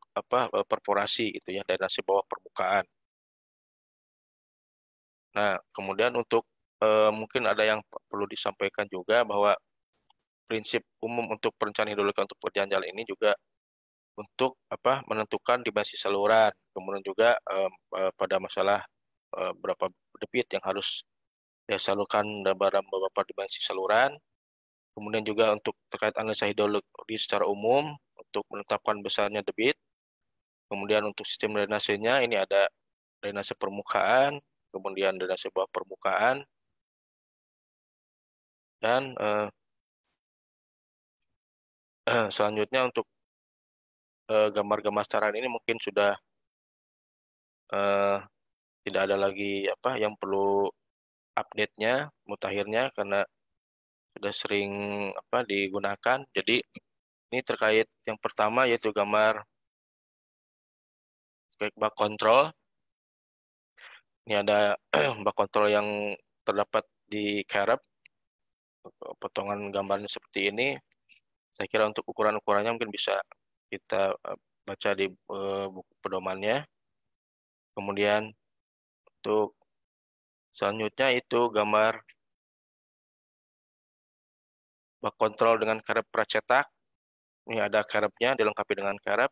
perforasi gitu ya, drainase bawah permukaan. Nah, kemudian untuk mungkin ada yang perlu disampaikan juga bahwa prinsip umum untuk perencanaan hidrolik untuk pekerjaan jalan ini juga untuk menentukan dimensi saluran, kemudian juga pada masalah berapa debit yang harus disalurkan dalam beberapa dimensi saluran, kemudian juga untuk terkait analisa hidrologi secara umum untuk menetapkan besarnya debit, kemudian untuk sistem drainasenya ini ada drainase permukaan, kemudian drainase bawah permukaan, dan selanjutnya untuk gambar-gambar saran ini mungkin sudah eh, tidak ada lagi yang perlu update-nya, mutakhirnya karena sudah sering digunakan. Jadi ini terkait yang pertama yaitu gambar bak kontrol. Ini ada bak kontrol yang terdapat di Carib. Potongan gambarnya seperti ini. Saya kira untuk ukuran-ukurannya mungkin bisa kita baca di buku pedomannya. Kemudian untuk selanjutnya itu gambar bak kontrol dengan Carib pracetak. Ini ada Caribnya, dilengkapi dengan Carib.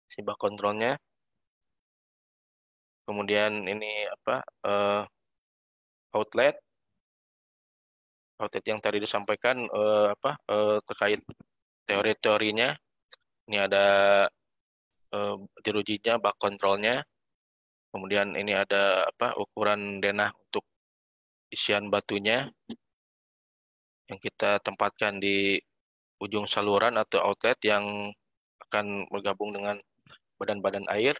Si bak kontrolnya. Kemudian ini eh, outlet. Outlet yang tadi disampaikan terkait teori-teorinya. Ini ada jerujinya, bak kontrolnya. Kemudian ini ada ukuran denah untuk isian batunya yang kita tempatkan di ujung saluran atau outlet yang akan bergabung dengan badan-badan air.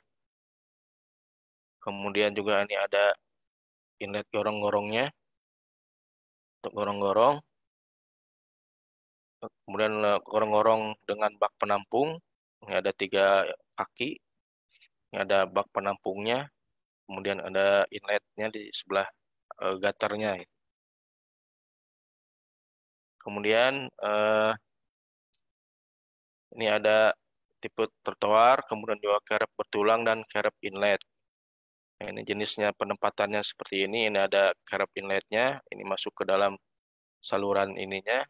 Kemudian juga ini ada inlet gorong-gorongnya untuk gorong-gorong. Kemudian gorong-gorong dengan bak penampung. Ini ada 3 kaki. Ini ada bak penampungnya. Kemudian ada inletnya di sebelah gutter-nya. Kemudian ini ada tipe trotoar, kemudian juga kerap bertulang dan kerap inlet. Nah, ini jenisnya penempatannya seperti ini. Ini ada kerap inletnya. Ini masuk ke dalam saluran ininya,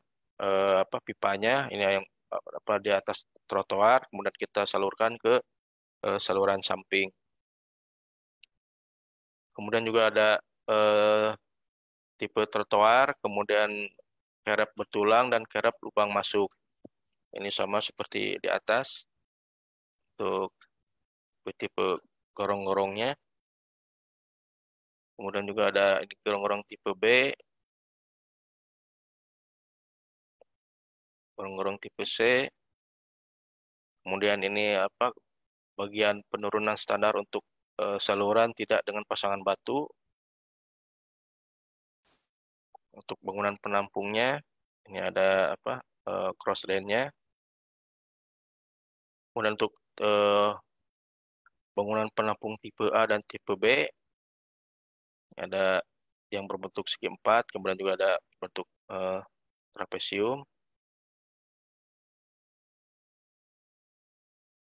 pipanya. Ini yang di atas trotoar. Kemudian kita salurkan ke saluran samping. Kemudian juga ada eh, tipe trotoar, kemudian kerap bertulang dan kerap lubang masuk. Ini sama seperti di atas untuk tipe gorong-gorongnya. Kemudian juga ada ini gorong-gorong tipe B, gorong-gorong tipe C. Kemudian ini bagian penurunan standar untuk saluran tidak dengan pasangan batu. Untuk bangunan penampungnya ini ada cross drain-nya. Kemudian untuk eh, bangunan penampung tipe A dan tipe B ada yang berbentuk segi empat, kemudian juga ada bentuk trapesium.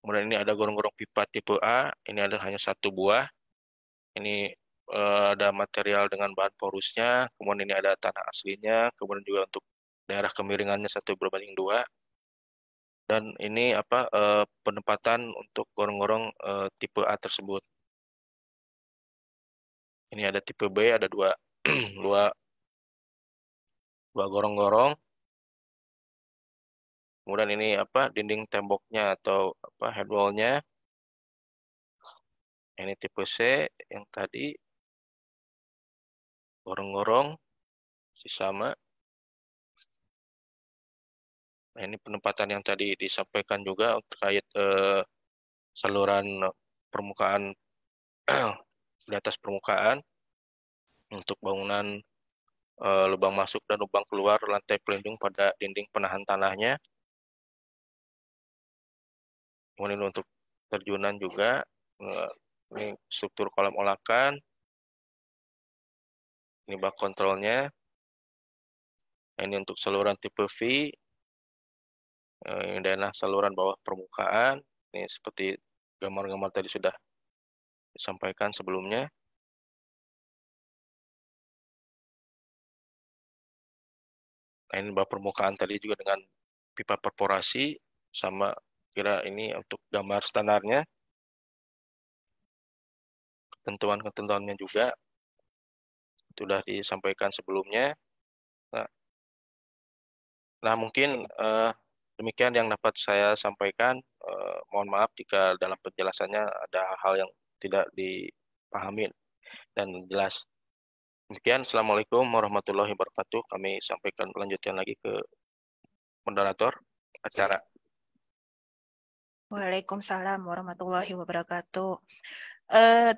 Kemudian ini ada gorong-gorong pipa tipe A, ini ada hanya 1 buah. Ini ada material dengan bahan porusnya, kemudian ini ada tanah aslinya, kemudian juga untuk daerah kemiringannya 1:2. Dan ini penempatan untuk gorong-gorong tipe A tersebut. Ini ada tipe B, ada dua, dua, dua gorong-gorong. Kemudian ini dinding temboknya atau headwall-nya. Ini tipe C yang tadi gorong-gorong, masih sama. Nah, ini penempatan yang tadi disampaikan juga terkait saluran permukaan di atas permukaan untuk bangunan lubang masuk dan lubang keluar lantai pelindung pada dinding penahan tanahnya. Kemudian untuk terjunan juga ini struktur kolam olakan, ini bak kontrolnya. Nah, ini untuk saluran tipe V, ini adalah saluran bawah permukaan. Ini seperti gambar-gambar tadi sudah disampaikan sebelumnya. Nah, ini bawah permukaan tadi juga dengan pipa perforasi sama kira ini untuk gambar standarnya, ketentuan-ketentuannya juga sudah disampaikan sebelumnya. Nah, mungkin demikian yang dapat saya sampaikan. Mohon maaf jika dalam penjelasannya ada hal yang tidak dipahami dan jelas. Demikian, Assalamualaikum warahmatullahi wabarakatuh. Kami sampaikan lanjutkan lagi ke moderator acara. Waalaikumsalam warahmatullahi wabarakatuh.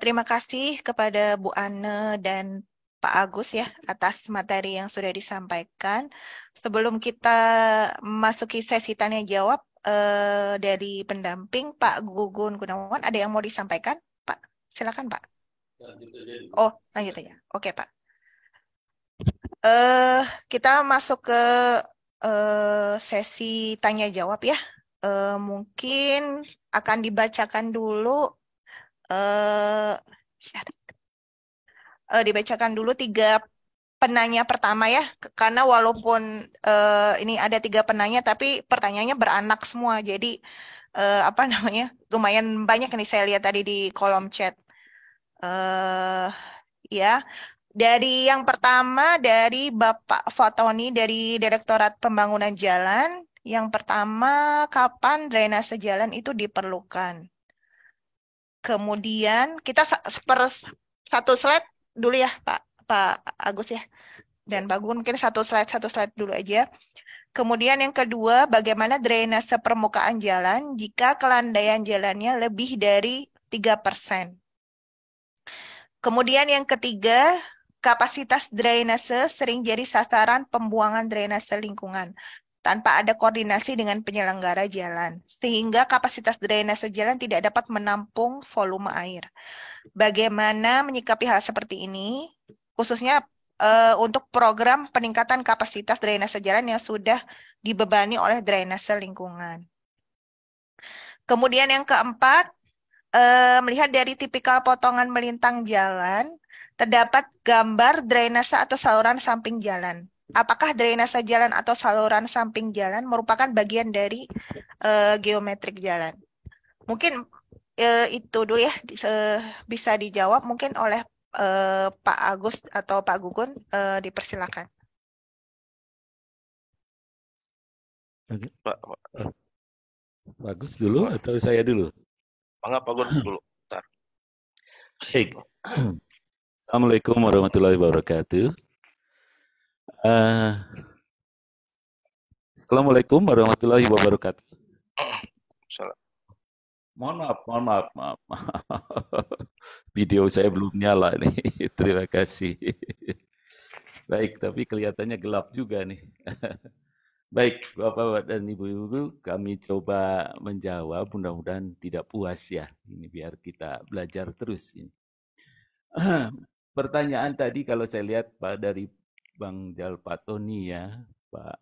Terima kasih kepada Bu Ane dan Pak Agus ya atas materi yang sudah disampaikan. Sebelum kita memasuki sesi tanya jawab dari pendamping Pak Gugun Gunawan, ada yang mau disampaikan, Pak? Silakan, Pak. Oh, lanjut aja. Oke, Pak. Kita masuk ke sesi tanya jawab ya. Mungkin akan dibacakan dulu dibacakan dulu 3 penanya pertama ya, karena walaupun ini ada 3 penanya tapi pertanyaannya beranak semua, jadi apa namanya, lumayan banyak nih saya lihat tadi di kolom chat. Ya, dari yang pertama dari Bapak Fatoni dari Direktorat Pembangunan Jalan. Yang pertama, kapan drainase jalan itu diperlukan? Kemudian kita per satu slide dulu ya Pak Agus ya. Dan Bagun mungkin satu slide dulu aja. Kemudian yang kedua, bagaimana drainase permukaan jalan jika kelandaian jalannya lebih dari 3%. Kemudian yang ketiga, kapasitas drainase sering jadi sasaran pembuangan drainase lingkungan tanpa ada koordinasi dengan penyelenggara jalan, sehingga kapasitas drainase jalan tidak dapat menampung volume air. Bagaimana menyikapi hal seperti ini, khususnya untuk program peningkatan kapasitas drainase jalan yang sudah dibebani oleh drainase lingkungan. Kemudian yang keempat, melihat dari tipikal potongan melintang jalan, terdapat gambar drainase atau saluran samping jalan. Apakah drainase jalan atau saluran samping jalan merupakan bagian dari geometrik jalan? Mungkin itu dulu ya, bisa dijawab mungkin oleh Pak Agus atau Pak Gugun, dipersilakan. Pak, Bagus dulu atau saya dulu? Pak Gun dulu. Bentar. Baik. Assalamualaikum warahmatullahi wabarakatuh. Assalamualaikum warahmatullahi wabarakatuh. Salam. Mohon maaf. Video saya belum nyala nih. Terima kasih. Baik, tapi kelihatannya gelap juga nih. Baik, Bapak dan Ibu-Ibu, kami coba menjawab, mudah-mudahan tidak puas ya. Ini biar kita belajar terus. Pertanyaan tadi kalau saya lihat Pak dari Bang Jalpatoni ya, Pak.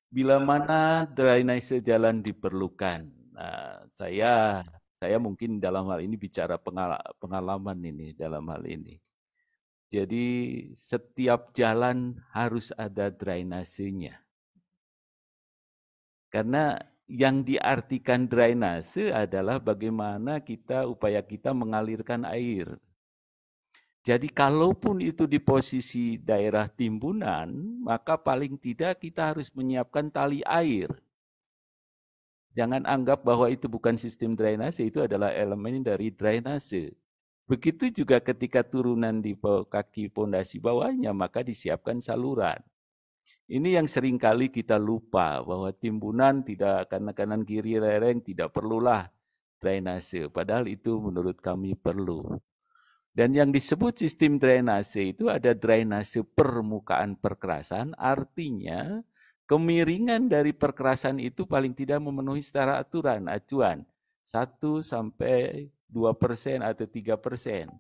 Bila mana drainase jalan diperlukan? Nah, saya mungkin dalam hal ini bicara pengalaman ini dalam hal ini. Jadi setiap jalan harus ada drainasenya. Karena yang diartikan drainase adalah bagaimana upaya kita mengalirkan air. Jadi kalaupun itu di posisi daerah timbunan, maka paling tidak kita harus menyiapkan tali air. Jangan anggap bahwa itu bukan sistem drainase, itu adalah elemen dari drainase. Begitu juga ketika turunan di kaki pondasi bawahnya, maka disiapkan saluran. Ini yang seringkali kita lupa bahwa timbunan tidak karena kanan kiri lereng tidak perlulah drainase. Padahal itu menurut kami perlu. Dan yang disebut sistem drainase itu ada drainase permukaan perkerasan, artinya kemiringan dari perkerasan itu paling tidak memenuhi secara aturan, acuan 1 sampai 2% atau 3%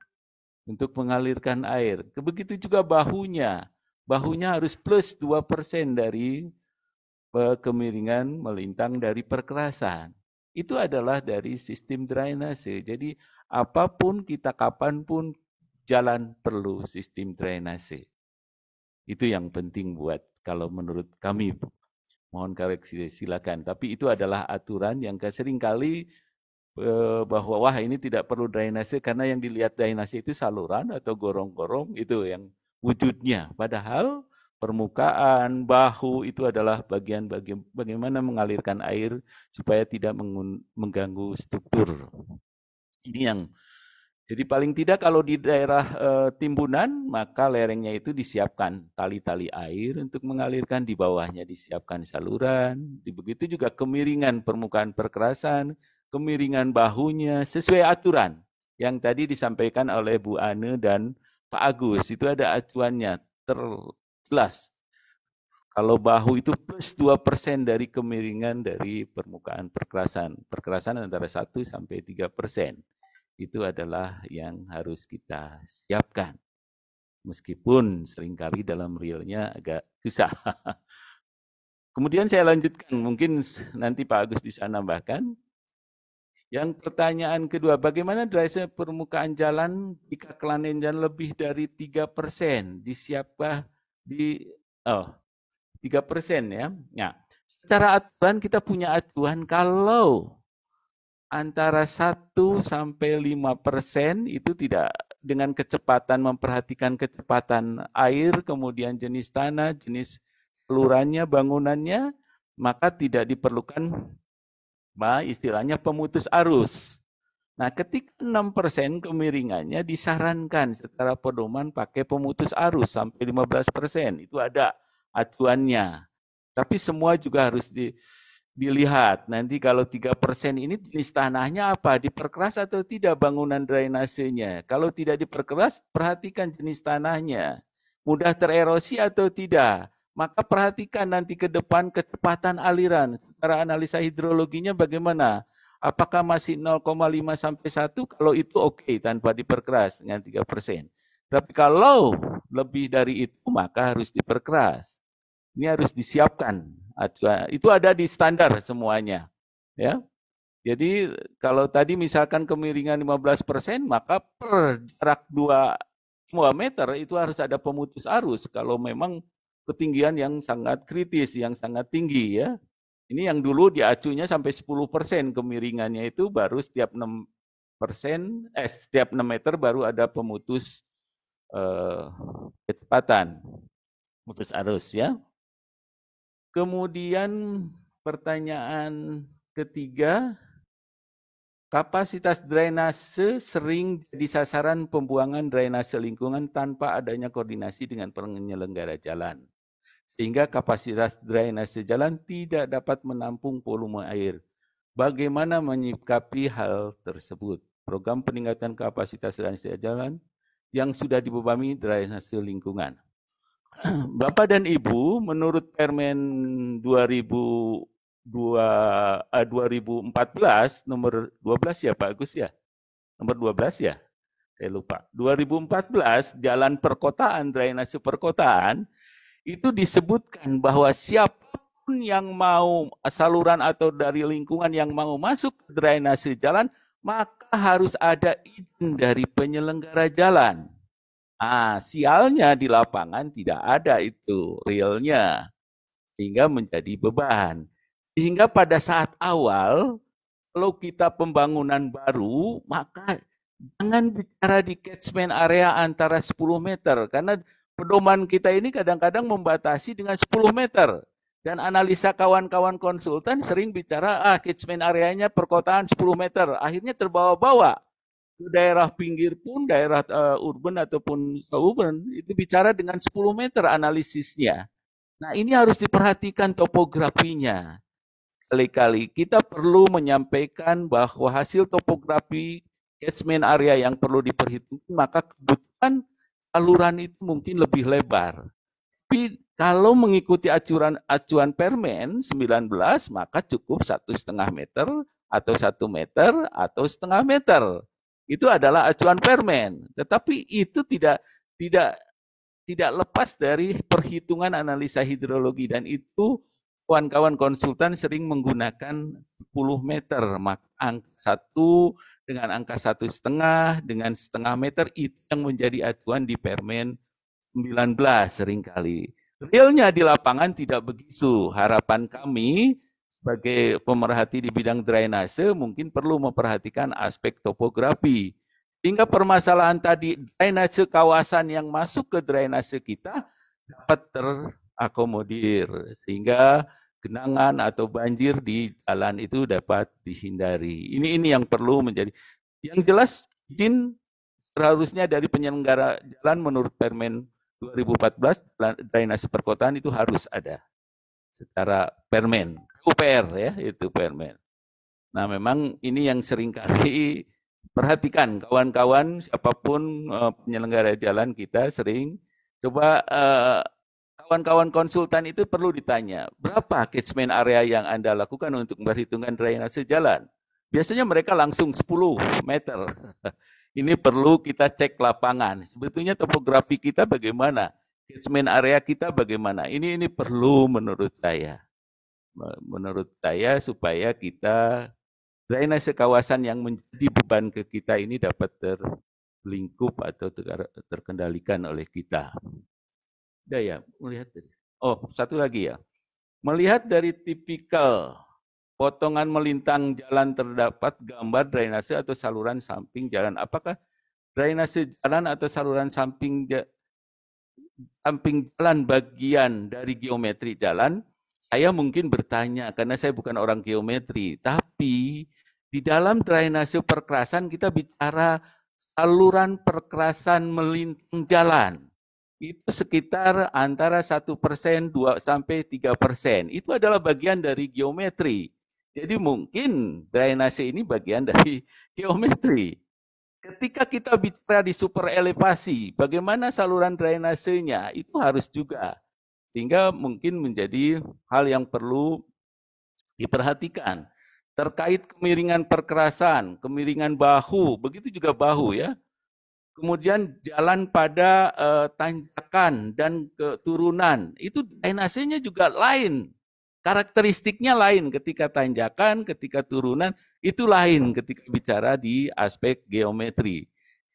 untuk mengalirkan air. Begitu juga bahunya. Bahunya harus plus 2% dari kemiringan melintang dari perkerasan. Itu adalah dari sistem drainase. Jadi apapun kita kapanpun jalan perlu sistem drainase. Itu yang penting buat kalau menurut kami. Mohon koreksi silakan. Tapi itu adalah aturan yang seringkali bahwa wah ini tidak perlu drainase karena yang dilihat drainase itu saluran atau gorong-gorong itu yang wujudnya. Padahal permukaan, bahu itu adalah bagian bagaimana mengalirkan air supaya tidak mengganggu struktur. Ini yang jadi paling tidak kalau di daerah timbunan maka lerengnya itu disiapkan tali-tali air untuk mengalirkan, di bawahnya disiapkan saluran. Begitu juga kemiringan permukaan perkerasan, kemiringan bahunya sesuai aturan yang tadi disampaikan oleh Bu Ane dan Pak Agus. Itu ada acuannya terjelas. Kalau bahu itu plus 2% dari kemiringan dari permukaan perkerasan. Perkerasan antara 1 sampai 3%. Itu adalah yang harus kita siapkan. Meskipun seringkali dalam realnya agak susah. Kemudian saya lanjutkan, mungkin nanti Pak Agus bisa nambahkan. Yang pertanyaan kedua, bagaimana drainase permukaan jalan jika kelandaian jalan lebih dari 3%? Disiapkah di 3% ya? Nah, secara aturan kita punya acuan kalau antara 1 sampai 5% itu tidak dengan kecepatan, memperhatikan kecepatan air, kemudian jenis tanah, jenis salurannya, bangunannya, maka tidak diperlukan istilahnya pemutus arus. Nah, ketika 6% kemiringannya disarankan secara pedoman pakai pemutus arus sampai 15%. Itu ada acuannya. Tapi semua juga harus dilihat. Nanti kalau 3% ini jenis tanahnya apa? Diperkeras atau tidak bangunan drainasenya? Kalau tidak diperkeras, perhatikan jenis tanahnya. Mudah tererosi atau tidak? Maka perhatikan nanti ke depan kecepatan aliran. Secara analisa hidrologinya bagaimana? Apakah masih 0,5 sampai 1? Kalau itu oke, tanpa diperkeras dengan 3%. Tapi kalau lebih dari itu, maka harus diperkeras. Ini harus disiapkan. Itu ada di standar semuanya. Ya. Jadi kalau tadi misalkan kemiringan 15%, maka per jarak 2 meter itu harus ada pemutus arus. Kalau memang ketinggian yang sangat kritis, yang sangat tinggi ya. Ini yang dulu diacunya sampai 10% kemiringannya itu baru setiap 6%, setiap 6 meter baru ada pemutus kecepatan, pemutus arus ya. Kemudian pertanyaan ketiga, kapasitas drainase sering jadi sasaran pembuangan drainase lingkungan tanpa adanya koordinasi dengan penyelenggara jalan. Sehingga kapasitas drainase jalan tidak dapat menampung volume air. Bagaimana menyikapi hal tersebut? Program peningkatan kapasitas drainase jalan yang sudah dibebani drainase lingkungan. Bapak dan Ibu, menurut Permen 2014 nomor 12 ya Pak Agus ya? Nomor 12 ya? Saya lupa. 2014 jalan perkotaan, drainase perkotaan, itu disebutkan bahwa siapapun yang mau saluran atau dari lingkungan yang mau masuk ke drainase jalan, maka harus ada izin dari penyelenggara jalan. Sialnya di lapangan tidak ada itu realnya, sehingga menjadi beban. Sehingga pada saat awal, kalau kita pembangunan baru, maka jangan bicara di catchment area antara 10 meter, karena pedoman kita ini kadang-kadang membatasi dengan 10 meter. Dan analisa kawan-kawan konsultan sering bicara, catchment areanya perkotaan 10 meter. Akhirnya terbawa-bawa. Daerah pinggir pun, daerah urban ataupun suburban, itu bicara dengan 10 meter analisisnya. Nah, ini harus diperhatikan topografinya. Kali-kali kita perlu menyampaikan bahwa hasil topografi catchment area yang perlu diperhitungkan, maka kebutuhan saluran itu mungkin lebih lebar. Tapi kalau mengikuti acuan Permen 19, maka cukup 1,5 meter atau 1 meter atau setengah meter. Itu adalah acuan Permen. Tetapi itu tidak lepas dari perhitungan analisa hidrologi, dan itu kawan-kawan konsultan sering menggunakan 10 meter, maka angka 1 dengan angka 1,5 dengan setengah meter itu yang menjadi acuan di Permen 19 seringkali. Realnya di lapangan tidak begitu. Harapan kami sebagai pemerhati di bidang drainase mungkin perlu memperhatikan aspek topografi. Sehingga permasalahan tadi, drainase kawasan yang masuk ke drainase kita dapat terakomodir. Sehingga genangan atau banjir di jalan itu dapat dihindari. Ini yang perlu menjadi. Yang jelas, izin seharusnya dari penyelenggara jalan menurut Permen 2014, drainase perkotaan itu harus ada secara Permen, UPR ya, itu Permen. Nah, memang ini yang seringkali perhatikan kawan-kawan, siapapun penyelenggara jalan kita sering coba kawan-kawan konsultan itu perlu ditanya, berapa catchment area yang Anda lakukan untuk memperhitungkan drainase jalan? Biasanya mereka langsung 10 meter. Ini perlu kita cek lapangan. Sebetulnya topografi kita bagaimana? Catchment area kita bagaimana? Ini perlu menurut saya. Menurut saya supaya kita drainase kawasan yang menjadi beban ke kita ini dapat terlingkup atau terkendalikan oleh kita. Udah ya, melihat. Oh, satu lagi ya. Melihat dari tipikal potongan melintang jalan terdapat gambar drainase atau saluran samping jalan. Apakah drainase jalan atau saluran samping jalan bagian dari geometri jalan? Saya mungkin bertanya karena saya bukan orang geometri. Tapi di dalam drainase perkerasan kita bicara saluran perkerasan melintang jalan. Itu sekitar antara 1%, 2 sampai 3%. Itu adalah bagian dari geometri. Jadi mungkin drainase ini bagian dari geometri. Ketika kita bicara di super elevasi, bagaimana saluran drainasenya, itu harus juga. Sehingga mungkin menjadi hal yang perlu diperhatikan. Terkait kemiringan perkerasan, kemiringan bahu, begitu juga bahu ya. Kemudian jalan pada tanjakan dan keturunan, itu drainasenya juga lain. Karakteristiknya lain ketika tanjakan, ketika turunan, itu lain ketika bicara di aspek geometri.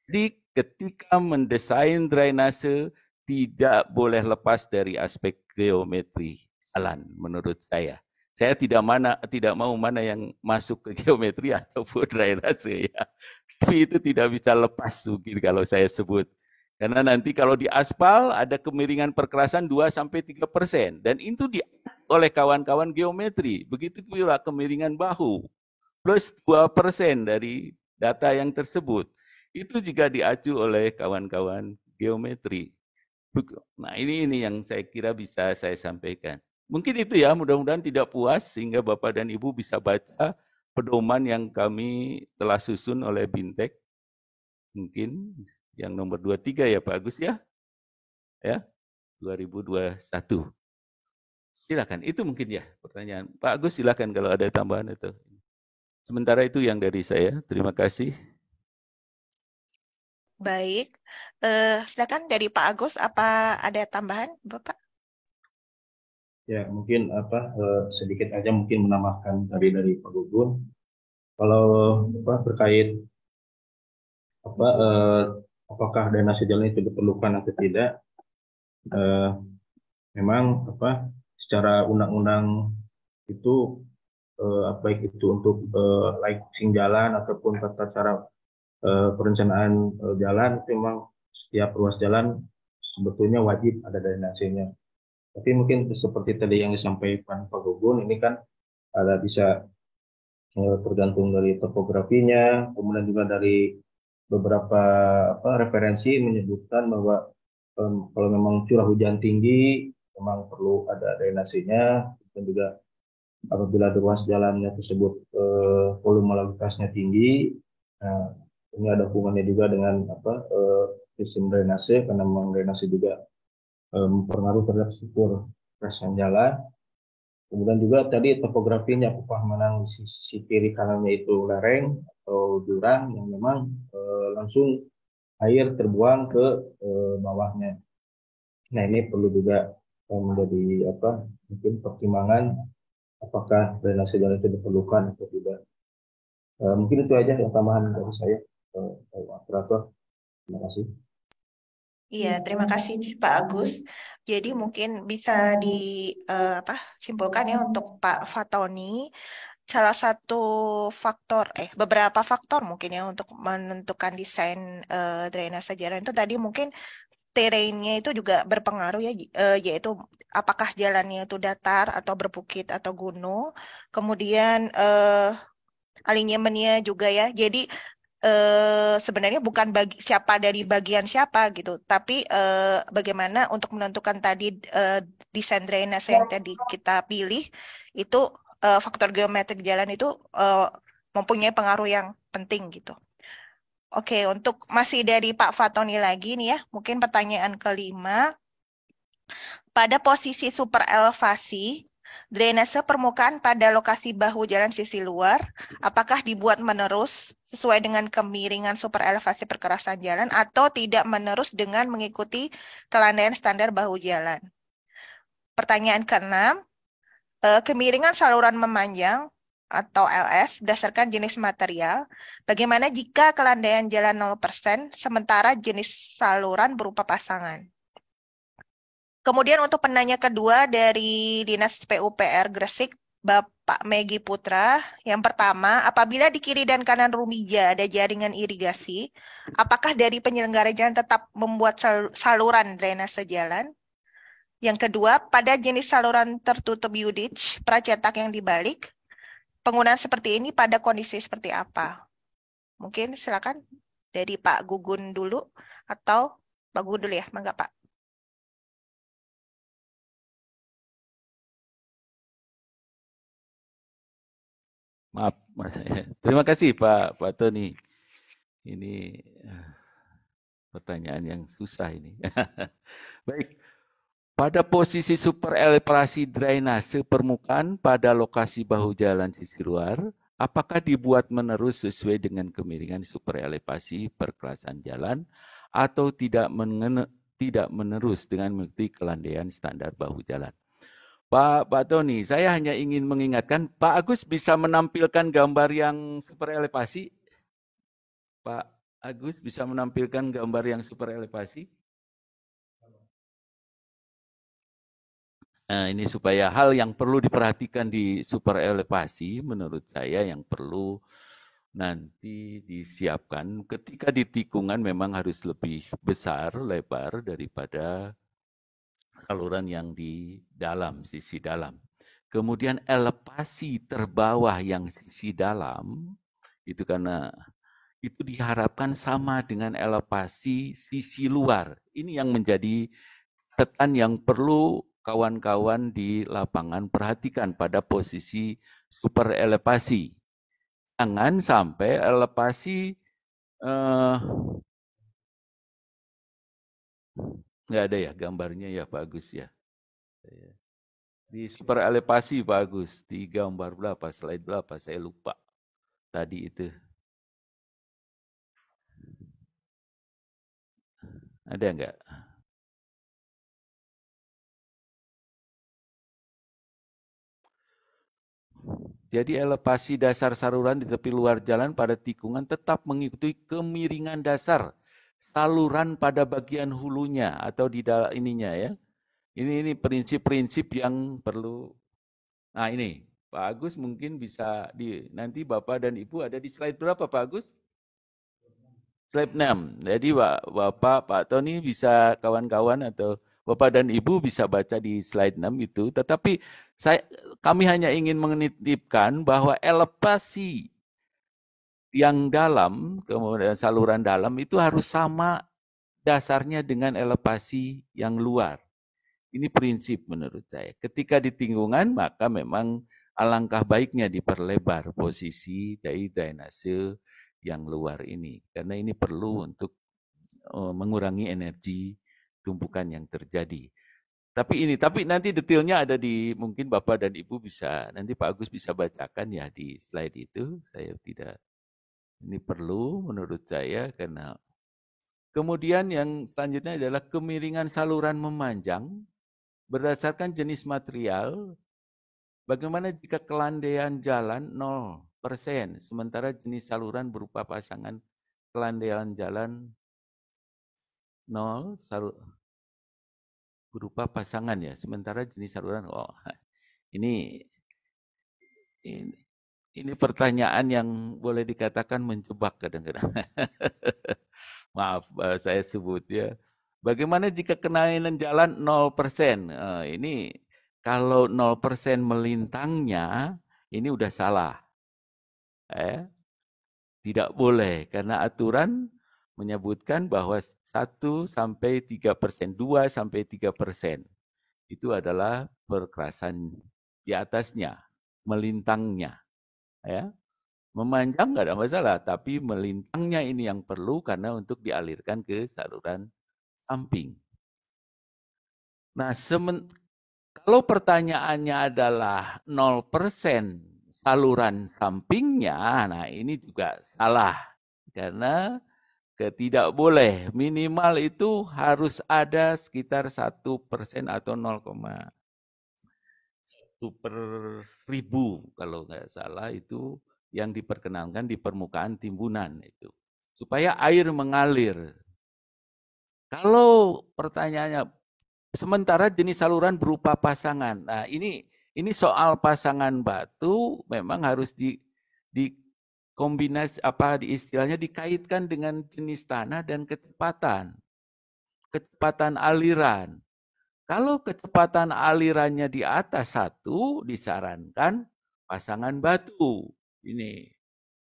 Jadi ketika mendesain drainase, tidak boleh lepas dari aspek geometri jalan menurut saya. Saya tidak mau mana yang masuk ke geometri ataupun drainase ya. Tapi itu tidak bisa lepas mungkin kalau saya sebut. Karena nanti kalau di aspal ada kemiringan perkerasan 2-3% dan itu diatur oleh kawan-kawan geometri. Begitu pula kemiringan bahu plus 2% dari data yang tersebut. Itu juga diacu oleh kawan-kawan geometri. Nah, ini yang saya kira bisa saya sampaikan. Mungkin itu ya, mudah-mudahan tidak puas sehingga Bapak dan Ibu bisa baca pedoman yang kami telah susun oleh Bintek. Mungkin yang nomor 23 ya Pak Agus ya. Ya, 2021. Silakan, itu mungkin ya pertanyaan. Pak Agus silakan kalau ada tambahan itu. Sementara itu yang dari saya. Terima kasih. Baik, silakan dari Pak Agus, apa ada tambahan, Bapak? Ya, mungkin sedikit aja mungkin menambahkan dari Pak Gugun. Kalau terkait apakah drainase jalan itu diperlukan atau tidak, memang secara undang-undang itu baik itu untuk laying jalan ataupun tata cara perencanaan jalan, itu memang setiap ruas jalan sebetulnya wajib ada drainasenya. Tapi mungkin seperti tadi yang disampaikan Pak Gugun, ini kan ada bisa tergantung dari topografinya, kemudian juga dari beberapa referensi menyebutkan bahwa kalau memang curah hujan tinggi, memang perlu ada drainasenya, dan juga apabila ruas jalannya tersebut volume lalu lintasnya tinggi, nah, ini ada hubungannya juga dengan sistem drainase, karena memang drainase juga mempengaruhi terhadap struktur kerasan jalan. Kemudian juga tadi topografinya, apakah memang sisi kiri kanannya itu lereng atau jurang yang memang langsung air terbuang ke bawahnya. Nah, ini perlu juga menjadi mungkin pertimbangan apakah drainase jalan itu diperlukan atau tidak. Mungkin itu aja yang tambahan dari saya, operator. Terima kasih. Iya, terima kasih Pak Agus. Jadi mungkin bisa simpulkan ya untuk Pak Fatoni, salah satu beberapa faktor mungkin ya untuk menentukan desain drainase jalan itu tadi mungkin terrainnya itu juga berpengaruh ya, yaitu apakah jalannya itu datar atau berbukit atau gunung, kemudian alignmentnya juga ya. Jadi sebenarnya bukan siapa dari bagian siapa gitu, tapi bagaimana untuk menentukan tadi desain drainase yang tadi kita pilih itu faktor geometrik jalan itu mempunyai pengaruh yang penting gitu. Oke, untuk masih dari Pak Fatoni lagi nih ya, mungkin pertanyaan kelima. Pada posisi super elevasi, drainase permukaan pada lokasi bahu jalan sisi luar, apakah dibuat menerus sesuai dengan kemiringan super elevasi perkerasan jalan atau tidak menerus dengan mengikuti kelandaian standar bahu jalan? Pertanyaan keenam, kemiringan saluran memanjang atau LS berdasarkan jenis material. Bagaimana jika kelandaian jalan 0% sementara jenis saluran berupa pasangan? Kemudian untuk penanya kedua dari Dinas PUPR Gresik, Bapak Megi Putra. Yang pertama, apabila di kiri dan kanan Rumija ada jaringan irigasi, apakah dari penyelenggara jalan tetap membuat saluran drainase jalan? Yang kedua, pada jenis saluran tertutup UDITCH, pracetak yang dibalik, penggunaan seperti ini pada kondisi seperti apa? Mungkin silakan dari Pak Gugun dulu, atau Pak Gugun dulu ya, mangga Pak. Maaf, terima kasih Pak Tony. Ini pertanyaan yang susah ini. Baik, pada posisi super elevasi drainase permukaan pada lokasi bahu jalan sisi luar, apakah dibuat menerus sesuai dengan kemiringan super elevasi perkerasan jalan atau tidak menerus dengan mengikuti kelandaian standar bahu jalan? Pak Tony, saya hanya ingin mengingatkan, Pak Agus bisa menampilkan gambar yang super elevasi? Pak Agus bisa menampilkan gambar yang super elevasi? Nah, ini supaya hal yang perlu diperhatikan di super elevasi, menurut saya yang perlu nanti disiapkan ketika di tikungan memang harus lebih besar, lebar daripada saluran yang di dalam, sisi dalam. Kemudian elevasi terbawah yang sisi dalam, itu karena itu diharapkan sama dengan elevasi sisi luar. Ini yang menjadi catatan yang perlu kawan-kawan di lapangan perhatikan pada posisi super elevasi. Jangan sampai elevasi nggak ada ya gambarnya ya Pak Agus ya. Di super elevasi Pak Agus, di gambar berapa, slide berapa, saya lupa tadi itu. Ada nggak? Jadi elevasi dasar saluran di tepi luar jalan pada tikungan tetap mengikuti kemiringan dasar saluran pada bagian hulunya atau di dalam ininya ya. Ini prinsip-prinsip yang perlu. Nah ini Pak Agus mungkin bisa nanti Bapak dan Ibu ada di slide berapa Pak Agus? Slide 6. Jadi Bapak, Pak Tony bisa kawan-kawan atau Bapak dan Ibu bisa baca di slide 6 itu. Tetapi kami hanya ingin menitipkan bahwa elevasi yang dalam, kemudian saluran dalam itu harus sama dasarnya dengan elevasi yang luar. Ini prinsip menurut saya. Ketika di tinggungan, maka memang alangkah baiknya diperlebar posisi dari drainase yang luar ini. Karena ini perlu untuk mengurangi energi tumpukan yang terjadi. Tapi nanti detailnya ada di, mungkin Bapak dan Ibu bisa, nanti Pak Agus bisa bacakan ya di slide itu. Saya tidak, ini perlu menurut saya karena. Kemudian yang selanjutnya adalah kemiringan saluran memanjang berdasarkan jenis material. Bagaimana jika kelandaian jalan 0%, sementara jenis saluran berupa pasangan kelandaian jalan 0, berupa pasangan ya, sementara jenis saluran, ini pertanyaan yang boleh dikatakan menjebak kadang-kadang. Maaf, saya sebut ya. Bagaimana jika kelandaian jalan 0%? Ini kalau 0% melintangnya, ini udah salah. Tidak boleh, karena aturan menyebutkan bahwa 1 sampai 3%, 2 sampai 3%. Itu adalah perkerasan di atasnya, melintangnya. Ya. Memanjang nggak ada masalah, tapi melintangnya ini yang perlu karena untuk dialirkan ke saluran samping. Nah, kalau pertanyaannya adalah 0% saluran sampingnya, nah ini juga salah. Karena tidak boleh, minimal itu harus ada sekitar 1% atau 0,1/1000 kalau nggak salah itu yang diperkenankan di permukaan timbunan itu. Supaya air mengalir. Kalau pertanyaannya, sementara jenis saluran berupa pasangan. Nah ini soal pasangan batu memang harus kombinasi istilahnya dikaitkan dengan jenis tanah dan kecepatan aliran. Kalau kecepatan alirannya di atas 1, disarankan pasangan batu. Ini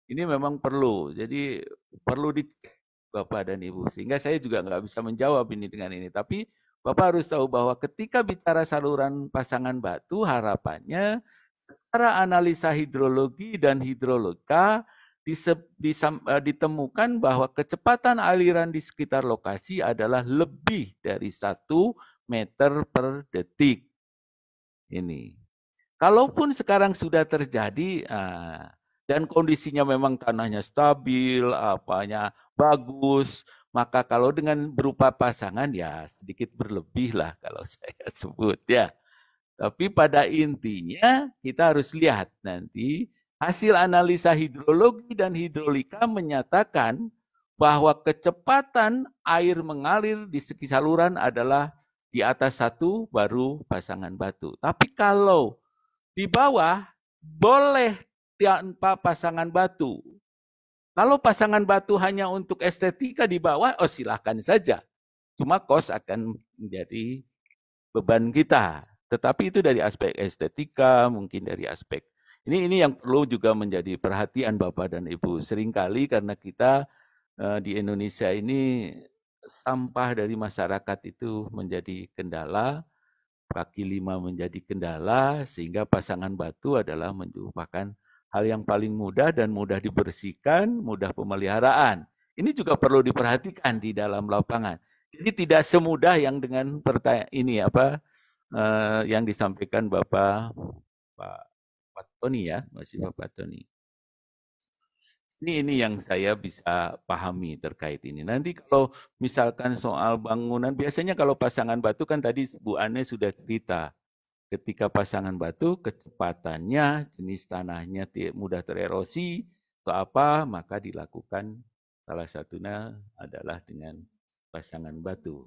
memang perlu. Jadi perlu dicek Bapak dan Ibu. Sehingga saya juga nggak bisa menjawab ini dengan ini. Tapi Bapak harus tahu bahwa ketika bicara saluran pasangan batu, harapannya secara analisa hidrologi dan hidrologika ditemukan bahwa kecepatan aliran di sekitar lokasi adalah lebih dari 1 meter per detik. Ini. Kalaupun sekarang sudah terjadi dan kondisinya memang tanahnya stabil, apanya bagus, maka kalau dengan berupa pasangan ya sedikit berlebih lah kalau saya sebut ya. Tapi pada intinya kita harus lihat nanti hasil analisa hidrologi dan hidrolika menyatakan bahwa kecepatan air mengalir di segi saluran adalah di atas 1 baru pasangan batu. Tapi kalau di bawah boleh tanpa pasangan batu. Kalau pasangan batu hanya untuk estetika di bawah, silakan saja. Cuma kos akan menjadi beban kita. Tetapi itu dari aspek estetika, mungkin dari aspek ini yang perlu juga menjadi perhatian Bapak dan Ibu. Seringkali karena kita di Indonesia ini sampah dari masyarakat itu menjadi kendala, kaki 5 menjadi kendala, sehingga pasangan batu adalah merupakan hal yang paling mudah dan mudah dibersihkan, mudah pemeliharaan. Ini juga perlu diperhatikan di dalam lapangan. Jadi tidak semudah yang dengan pertanyaan ini yang disampaikan Pak Tony ya, masih Bapak Tony. Ini yang saya bisa pahami terkait ini. Nanti kalau misalkan soal bangunan, biasanya kalau pasangan batu kan tadi Bu Ane sudah cerita. Ketika pasangan batu, kecepatannya, jenis tanahnya mudah tererosi, atau apa, maka dilakukan salah satunya adalah dengan pasangan batu.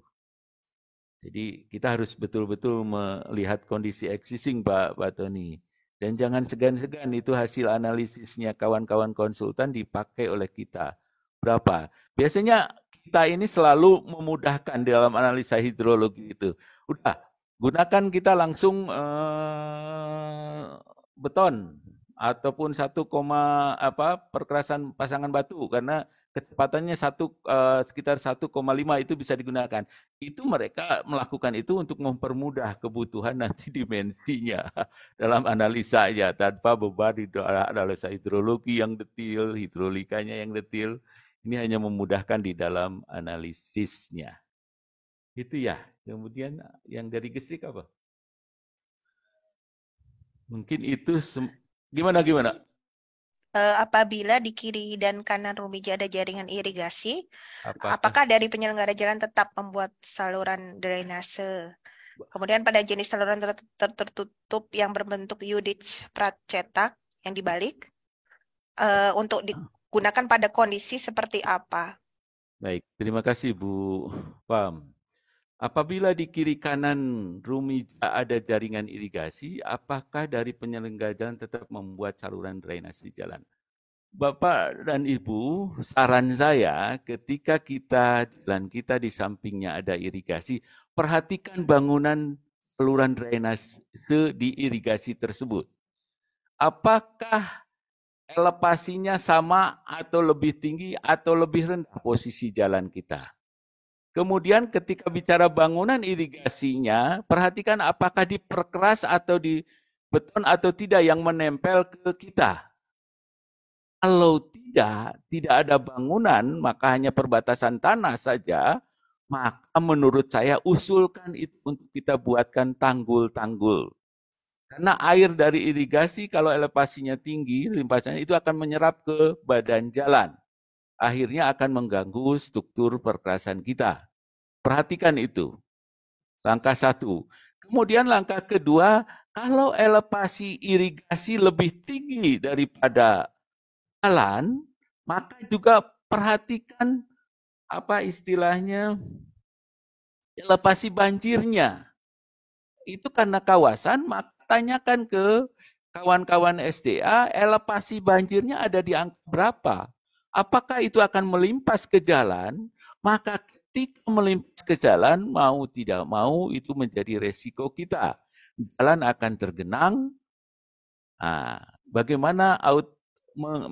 Jadi kita harus betul-betul melihat kondisi existing Pak Tony. Dan jangan segan-segan itu hasil analisisnya kawan-kawan konsultan dipakai oleh kita. Berapa? Biasanya kita ini selalu memudahkan dalam analisa hidrologi itu. Udah, gunakan kita langsung beton ataupun perkerasan pasangan batu karena kecepatannya sekitar 1,5 itu bisa digunakan. Itu mereka melakukan itu untuk mempermudah kebutuhan nanti dimensinya dalam analisa ya, tanpa beban di analisa hidrologi yang detil, hidrolikanya yang detil. Ini hanya memudahkan di dalam analisisnya. Itu ya. Kemudian yang dari Gestik apa? Mungkin itu gimana? Apabila di kiri dan kanan Rumija ada jaringan irigasi, Apakah apakah dari penyelenggara jalan tetap membuat saluran drainase? Kemudian pada jenis saluran tertutup yang berbentuk Yudich Prat cetak yang dibalik, untuk digunakan pada kondisi seperti apa? baik, terima kasih Bu Pam. Apabila di kiri kanan Rumija ada jaringan irigasi, apakah dari penyelenggara jalan tetap membuat saluran drainase jalan? Bapak dan Ibu, saran saya ketika jalan kita di sampingnya ada irigasi, perhatikan bangunan saluran drainase di irigasi tersebut. Apakah elevasinya sama atau lebih tinggi atau lebih rendah posisi jalan kita? Kemudian ketika bicara bangunan irigasinya, perhatikan apakah diperkeras atau di beton atau tidak yang menempel ke kita. Kalau tidak ada bangunan, maka hanya perbatasan tanah saja, maka menurut saya usulkan itu untuk kita buatkan tanggul-tanggul. Karena air dari irigasi kalau elevasinya tinggi, limpasannya itu akan menyerap ke badan jalan. Akhirnya akan mengganggu struktur perkerasan kita. Perhatikan itu. Langkah 1. Kemudian langkah kedua, kalau elevasi irigasi lebih tinggi daripada jalan, maka juga perhatikan apa istilahnya elevasi banjirnya. Itu karena kawasan, maka tanyakan ke kawan-kawan SDA, elevasi banjirnya ada di angka berapa? Apakah itu akan melimpas ke jalan? Maka ketika melimpas ke jalan, mau tidak mau itu menjadi resiko kita. Jalan akan tergenang. Nah, bagaimana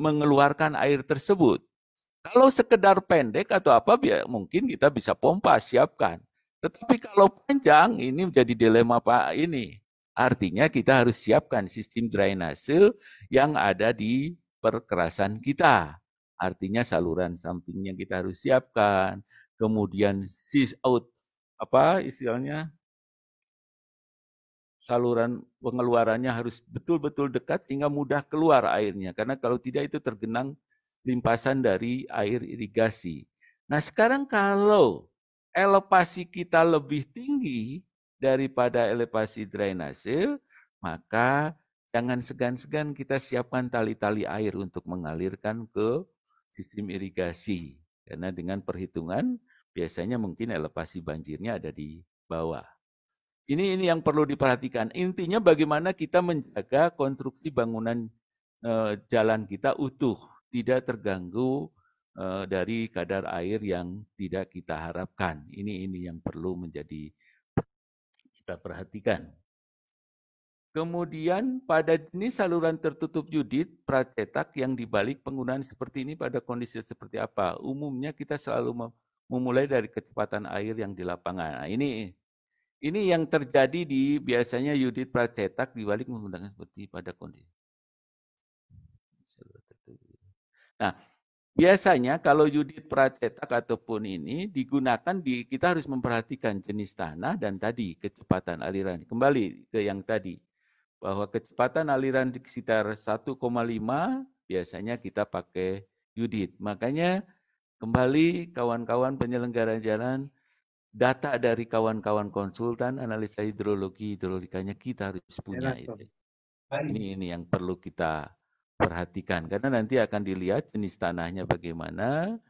mengeluarkan air tersebut? Kalau sekedar pendek atau apa, mungkin kita bisa pompa, siapkan. Tetapi kalau panjang, ini menjadi dilema Pak ini. Artinya kita harus siapkan sistem drainase yang ada di perkerasan kita. Artinya saluran sampingnya kita harus siapkan. Kemudian saluran pengeluarannya harus betul-betul dekat sehingga mudah keluar airnya. Karena kalau tidak itu tergenang limpasan dari air irigasi. Nah sekarang kalau elevasi kita lebih tinggi daripada elevasi drainase, maka jangan segan-segan kita siapkan tali-tali air untuk mengalirkan ke sistem irigasi. Karena dengan perhitungan biasanya mungkin elevasi banjirnya ada di bawah. Ini yang perlu diperhatikan. Intinya bagaimana kita menjaga konstruksi bangunan jalan kita utuh, tidak terganggu dari kadar air yang tidak kita harapkan. Ini yang perlu menjadi kita perhatikan. Kemudian pada jenis saluran tertutup Yudich pracetak yang dibalik penggunaan seperti ini pada kondisi seperti apa? Umumnya kita selalu memulai dari kecepatan air yang di lapangan. Nah, ini yang terjadi di biasanya Yudich pracetak dibalik menggunakan seperti pada kondisi. Nah, biasanya kalau Yudich pracetak ataupun ini digunakan kita harus memperhatikan jenis tanah dan tadi kecepatan aliran. Kembali ke yang tadi, bahwa kecepatan aliran di sekitar 1,5 biasanya kita pakai Yudich. Makanya kembali kawan-kawan penyelenggara jalan, data dari kawan-kawan konsultan analisa hidrolikanya kita harus punya itu. Ini yang perlu kita perhatikan karena nanti akan dilihat jenis tanahnya bagaimana,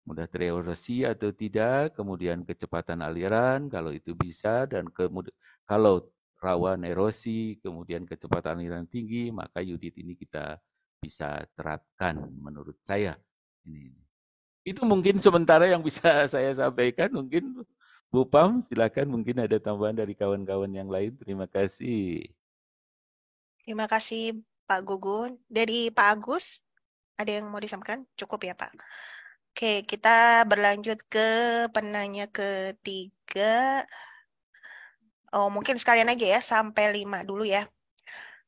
mudah tererosi atau tidak, kemudian kecepatan aliran kalau itu bisa, dan kemudian kalau rawan erosi, kemudian kecepatan aliran tinggi, maka Yudich ini kita bisa terapkan menurut saya. Ini. Itu mungkin sementara yang bisa saya sampaikan. Mungkin Bu Pam, silakan mungkin ada tambahan dari kawan-kawan yang lain. Terima kasih. Terima kasih Pak Gugun. Dari Pak Agus, ada yang mau disampaikan? Cukup ya Pak? Oke, kita berlanjut ke penanya ketiga. Oh, mungkin sekalian aja ya, sampai 5 dulu ya.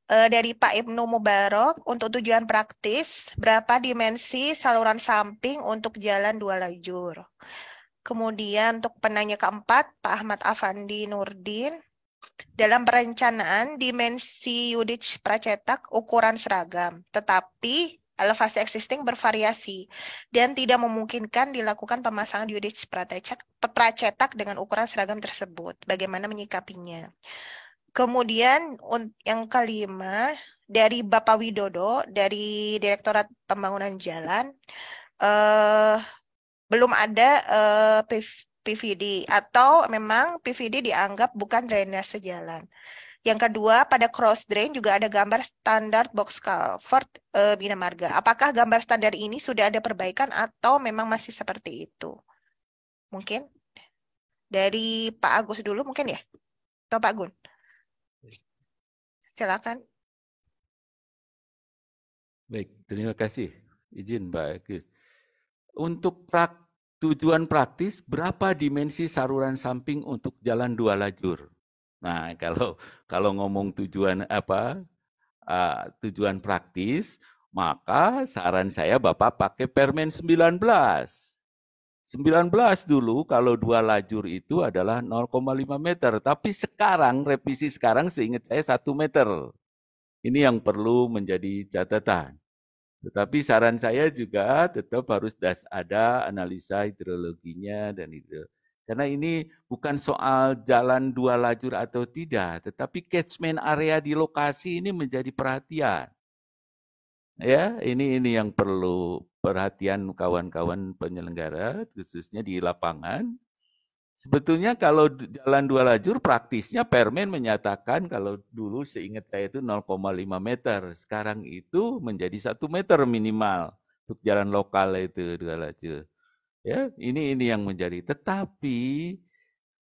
Dari Pak Ibnu Mubarok, untuk tujuan praktis, berapa dimensi saluran samping untuk jalan 2 lajur? Kemudian untuk penanya keempat, Pak Ahmad Afandi Nurdin, dalam perencanaan dimensi Yudich pracetak ukuran seragam, tetapi elevasi existing bervariasi dan tidak memungkinkan dilakukan pemasangan Yudich pracetak dengan ukuran seragam tersebut. Bagaimana menyikapinya? Kemudian yang kelima dari Bapak Widodo dari Direktorat Pembangunan Jalan, belum ada PVD atau memang PVD dianggap bukan drainase jalan. Yang kedua, pada cross drain juga ada gambar standar box culvert Bina Marga. Apakah gambar standar ini sudah ada perbaikan atau memang masih seperti itu? Mungkin dari Pak Agus dulu mungkin ya? Atau Pak Gun? Silakan. Baik, terima kasih. Izin Pak Agus. Untuk tujuan praktis, berapa dimensi saluran samping untuk jalan 2 lajur? Nah, kalau ngomong tujuan tujuan praktis, maka saran saya Bapak pakai Permen 19. 19 dulu kalau 2 lajur itu adalah 0,5 meter, tapi sekarang revisi sekarang seingat saya 1 meter. Ini yang perlu menjadi catatan. Tetapi saran saya juga tetap harus ada analisa hidrologinya dan itu. Karena ini bukan soal jalan 2 lajur atau tidak, tetapi catchment area di lokasi ini menjadi perhatian. Ya, ini yang perlu perhatian kawan-kawan penyelenggara, khususnya di lapangan. Sebetulnya kalau jalan 2 lajur praktisnya Permen menyatakan kalau dulu seingat saya itu 0,5 meter. Sekarang itu menjadi 1 meter minimal untuk jalan lokal itu 2 lajur. Ya, ini yang menjadi. Tetapi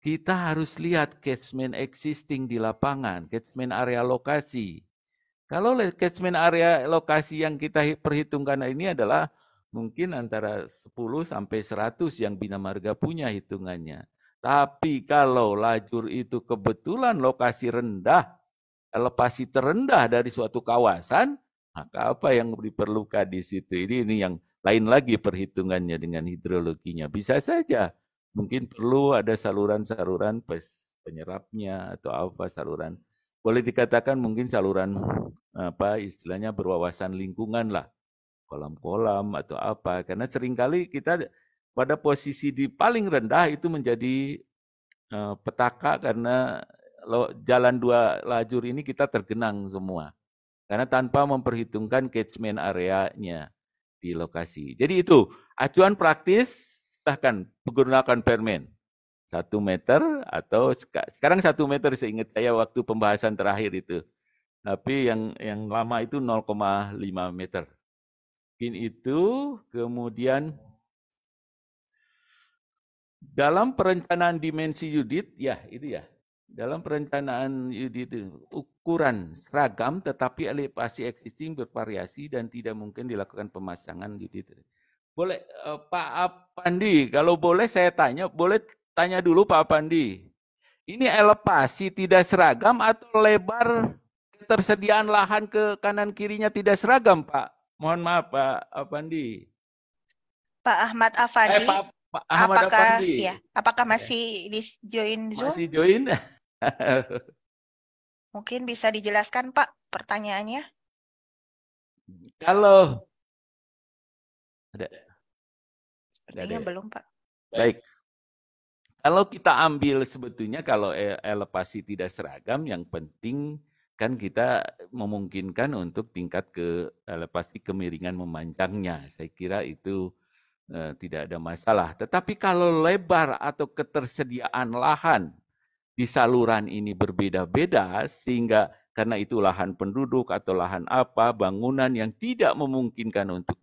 kita harus lihat catchment existing di lapangan, catchment area lokasi. Kalau catchment area lokasi yang kita perhitungkan ini adalah mungkin antara 10 sampai 100 yang Bina Marga punya hitungannya. Tapi kalau lajur itu kebetulan lokasi rendah, elevasi terendah dari suatu kawasan, maka apa yang diperlukan di situ? Ini yang lain lagi perhitungannya dengan hidrologinya. Bisa saja mungkin perlu ada saluran-saluran penyerapnya atau apa saluran. Boleh dikatakan mungkin saluran istilahnya berwawasan lingkungan lah. Kolam-kolam atau apa. Karena seringkali kita pada posisi di paling rendah itu menjadi petaka karena jalan 2 lajur ini kita tergenang semua. Karena tanpa memperhitungkan catchment area-nya di lokasi. Jadi itu, acuan praktis silahkan menggunakan Permen. 1 meter atau sekarang 1 meter seingat saya waktu pembahasan terakhir itu. Tapi yang lama itu 0,5 meter. Mungkin itu, kemudian dalam perencanaan dimensi Yudit, ya itu ya. Dalam perencanaan Yudit itu ukuran seragam tetapi elevasi existing bervariasi dan tidak mungkin dilakukan pemasangan Yudit. Boleh Pak Apandi, kalau boleh saya tanya, boleh tanya dulu Pak Apandi. Ini elevasi tidak seragam atau lebar ketersediaan lahan ke kanan kirinya tidak seragam, Pak? Mohon maaf, Pak Apandi. Pak Ahmad Afandi, Pak Ahmad Apandi. Apakah masih di join Zoom? Masih join? Mungkin bisa dijelaskan, Pak, pertanyaannya. Kalau ada. Sepertinya belum, Pak. Baik. Kalau kita ambil sebetulnya kalau elevasi tidak seragam, yang penting kan kita memungkinkan untuk tingkat ke elevasi kemiringan memanjangnya. Saya kira itu tidak ada masalah. Tetapi kalau lebar atau ketersediaan lahan di saluran ini berbeda-beda, sehingga karena itu lahan penduduk atau lahan apa, bangunan yang tidak memungkinkan untuk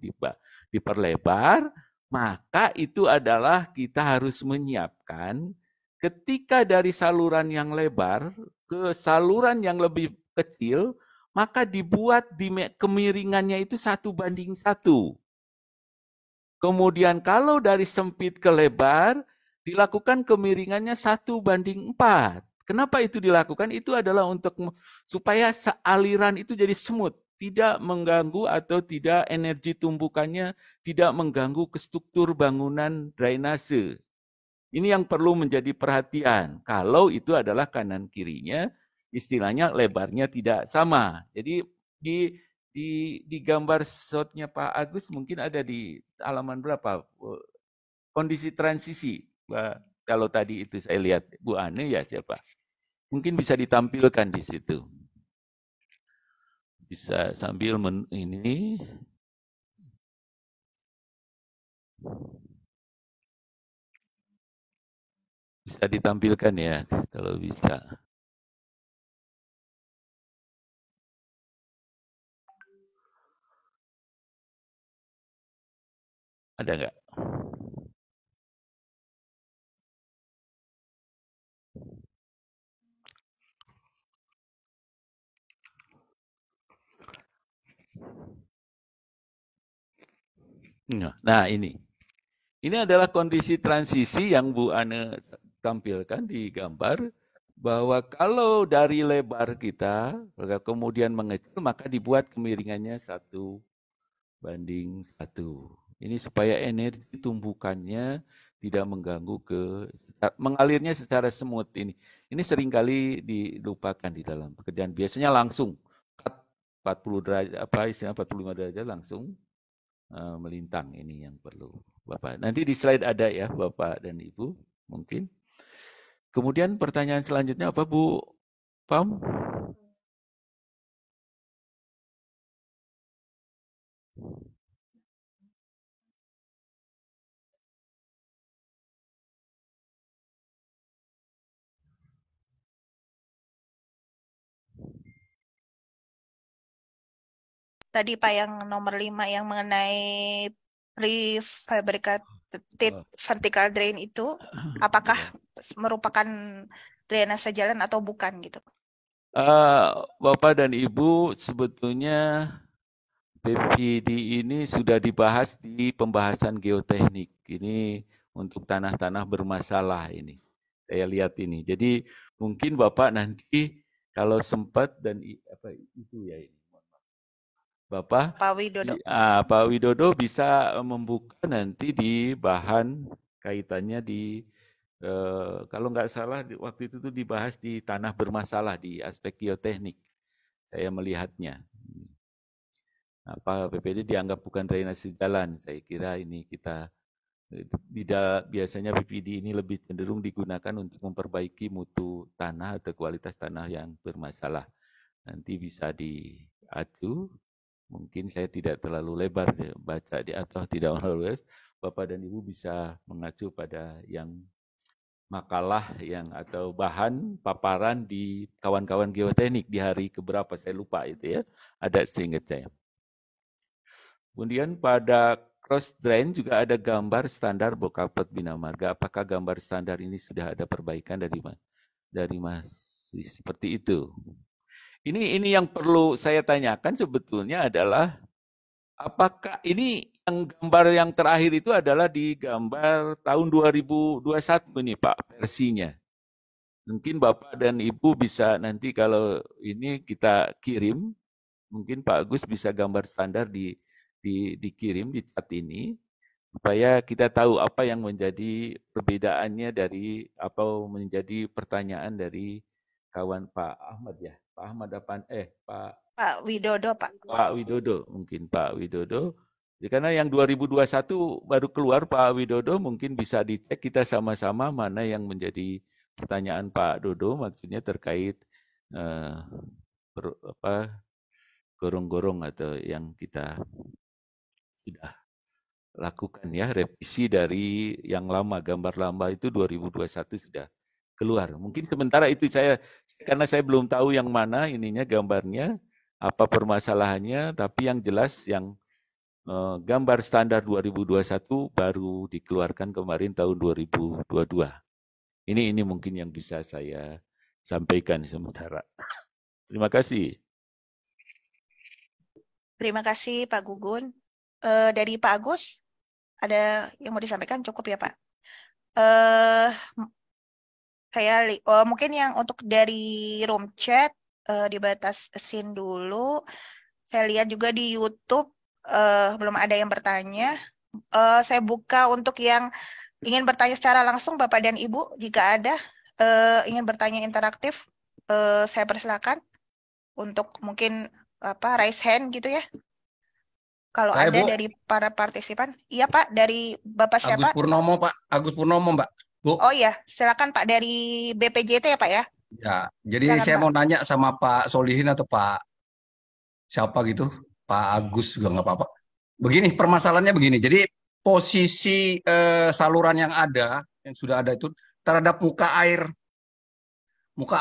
diperlebar, maka itu adalah kita harus menyiapkan ketika dari saluran yang lebar ke saluran yang lebih kecil, maka dibuat kemiringannya itu 1:1. Kemudian kalau dari sempit ke lebar, dilakukan kemiringannya 1:4. Kenapa itu dilakukan? Itu adalah untuk supaya aliran itu jadi smooth, tidak mengganggu atau tidak energi tumbukannya tidak mengganggu ke struktur bangunan drainase. Ini yang perlu menjadi perhatian. Kalau itu adalah kanan kirinya, istilahnya lebarnya tidak sama. Jadi di gambar shotnya Pak Agus mungkin ada di halaman berapa? Kondisi transisi. Kalau tadi itu saya lihat Bu Ane ya siapa? Mungkin bisa ditampilkan di situ. Bisa sambil ini. Bisa ditampilkan ya kalau bisa. Ada nggak? Nah ini. Ini adalah kondisi transisi yang Bu Ane tampilkan di gambar. Bahwa kalau dari lebar kita, kemudian mengecil, maka dibuat kemiringannya 1:1. Ini supaya energi tumbukannya tidak mengganggu mengalirnya secara smooth ini. Ini seringkali dilupakan di dalam pekerjaan. Biasanya langsung cut 40 derajat, istilah 45 derajat langsung melintang. Ini yang perlu Bapak. Nanti di slide ada ya Bapak dan Ibu mungkin. Kemudian pertanyaan selanjutnya apa Bu Pam? Tadi Pak yang nomor 5 yang mengenai prefabricated vertical drain itu, apakah merupakan drainase jalan atau bukan gitu? Bapak dan Ibu, sebetulnya PVD ini sudah dibahas di pembahasan geoteknik. Ini untuk tanah-tanah bermasalah ini. Saya lihat ini. Jadi mungkin Bapak nanti kalau sempat dan itu ya ini. Bapak Pak Widodo. Pak Widodo bisa membuka nanti di bahan kaitannya di kalau nggak salah waktu itu tuh dibahas di tanah bermasalah di aspek geoteknik. Saya melihatnya. Apa PPD dianggap bukan drainase jalan. Saya kira ini kita tidak biasanya PPD ini lebih cenderung digunakan untuk memperbaiki mutu tanah atau kualitas tanah yang bermasalah. Nanti bisa diacu. Mungkin saya tidak terlalu lebar baca atau tidak terlalu luas. Bapak dan Ibu bisa mengacu pada yang makalah yang atau bahan paparan di kawan-kawan geoteknik di hari keberapa saya lupa itu ya. Ada seingat saya. Kemudian pada cross drain juga ada gambar standar Bokapet Bina Marga. Apakah gambar standar ini sudah ada perbaikan dari masih seperti itu? Ini yang perlu saya tanyakan sebetulnya adalah apakah ini yang gambar yang terakhir itu adalah di gambar tahun 2021 nih Pak versinya. Mungkin Bapak dan Ibu bisa nanti kalau ini kita kirim, mungkin Pak Agus bisa gambar standar dikirim di chat ini supaya kita tahu apa yang menjadi perbedaannya dari apa menjadi pertanyaan dari kawan Pak Ahmad ya. Pak Ahmad Pak Widodo, Pak. Pak Widodo, mungkin Pak Widodo. Karena yang 2021 baru keluar Pak Widodo, mungkin bisa dicek kita sama-sama mana yang menjadi pertanyaan Pak Dodo, maksudnya terkait gorong-gorong atau yang kita sudah lakukan ya, revisi dari yang lama, gambar lama itu 2021 sudah keluar. Mungkin sementara itu karena saya belum tahu yang mana ininya gambarnya, apa permasalahannya, tapi yang jelas yang gambar standar 2021 baru dikeluarkan kemarin tahun 2022. Ini mungkin yang bisa saya sampaikan sementara. Terima kasih. Terima kasih Pak Gugun. Dari Pak Agus, Ada yang mau disampaikan cukup ya Pak? Eh, mungkin yang untuk dari room chat dibatasin dulu. Saya lihat juga di YouTube belum ada yang bertanya. Saya buka untuk yang ingin bertanya secara langsung Bapak dan Ibu. Jika ada ingin bertanya interaktif, saya persilakan untuk mungkin raise hand gitu ya. Kalau Saya, ada Bu, dari para partisipan. Iya Pak, dari Bapak Agus siapa? Purnomo, Pak. Agus Purnomo, Mbak. Bu. Oh iya, silakan Pak dari BPJT ya Pak ya. Ya, jadi Silakan saya Pak. mau nanya sama Pak Solihin atau Pak siapa gitu, Pak Agus juga nggak apa-apa. Begini, permasalahannya begini. Jadi posisi saluran yang ada, yang sudah ada itu terhadap muka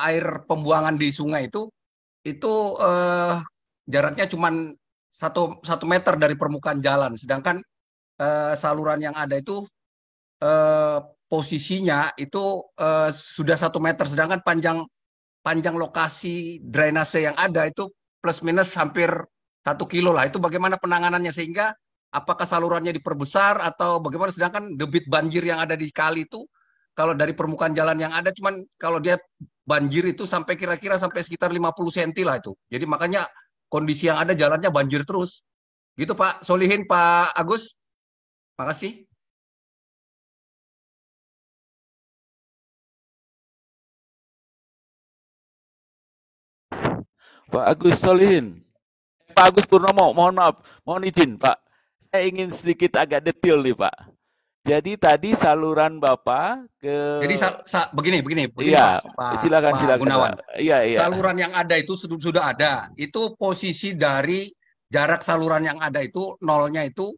air pembuangan di sungai itu jaraknya cuma 1 meter dari permukaan jalan. Sedangkan saluran yang ada itu posisinya itu sudah 1 meter. Sedangkan panjang lokasi drainase yang ada itu plus minus hampir 1 kilo lah. Itu bagaimana penanganannya sehingga apakah salurannya diperbesar atau bagaimana? Sedangkan debit banjir yang ada di kali itu kalau dari permukaan jalan yang ada cuman kalau dia banjir itu sampai kira-kira sampai sekitar 50 cm lah itu. Jadi makanya kondisi yang ada jalannya banjir terus. Gitu Pak Solihin, Pak Agus. Makasih. Pak Agus Solihin. Pak Agus Purnomo, mohon maaf, mohon izin Pak. Saya ingin sedikit agak detail nih Pak. Jadi tadi saluran Bapak ke... Jadi begini iya, Pak silakan. Gunawan. Iya. Saluran yang ada itu sudah ada. Itu posisi dari jarak saluran yang ada itu nolnya itu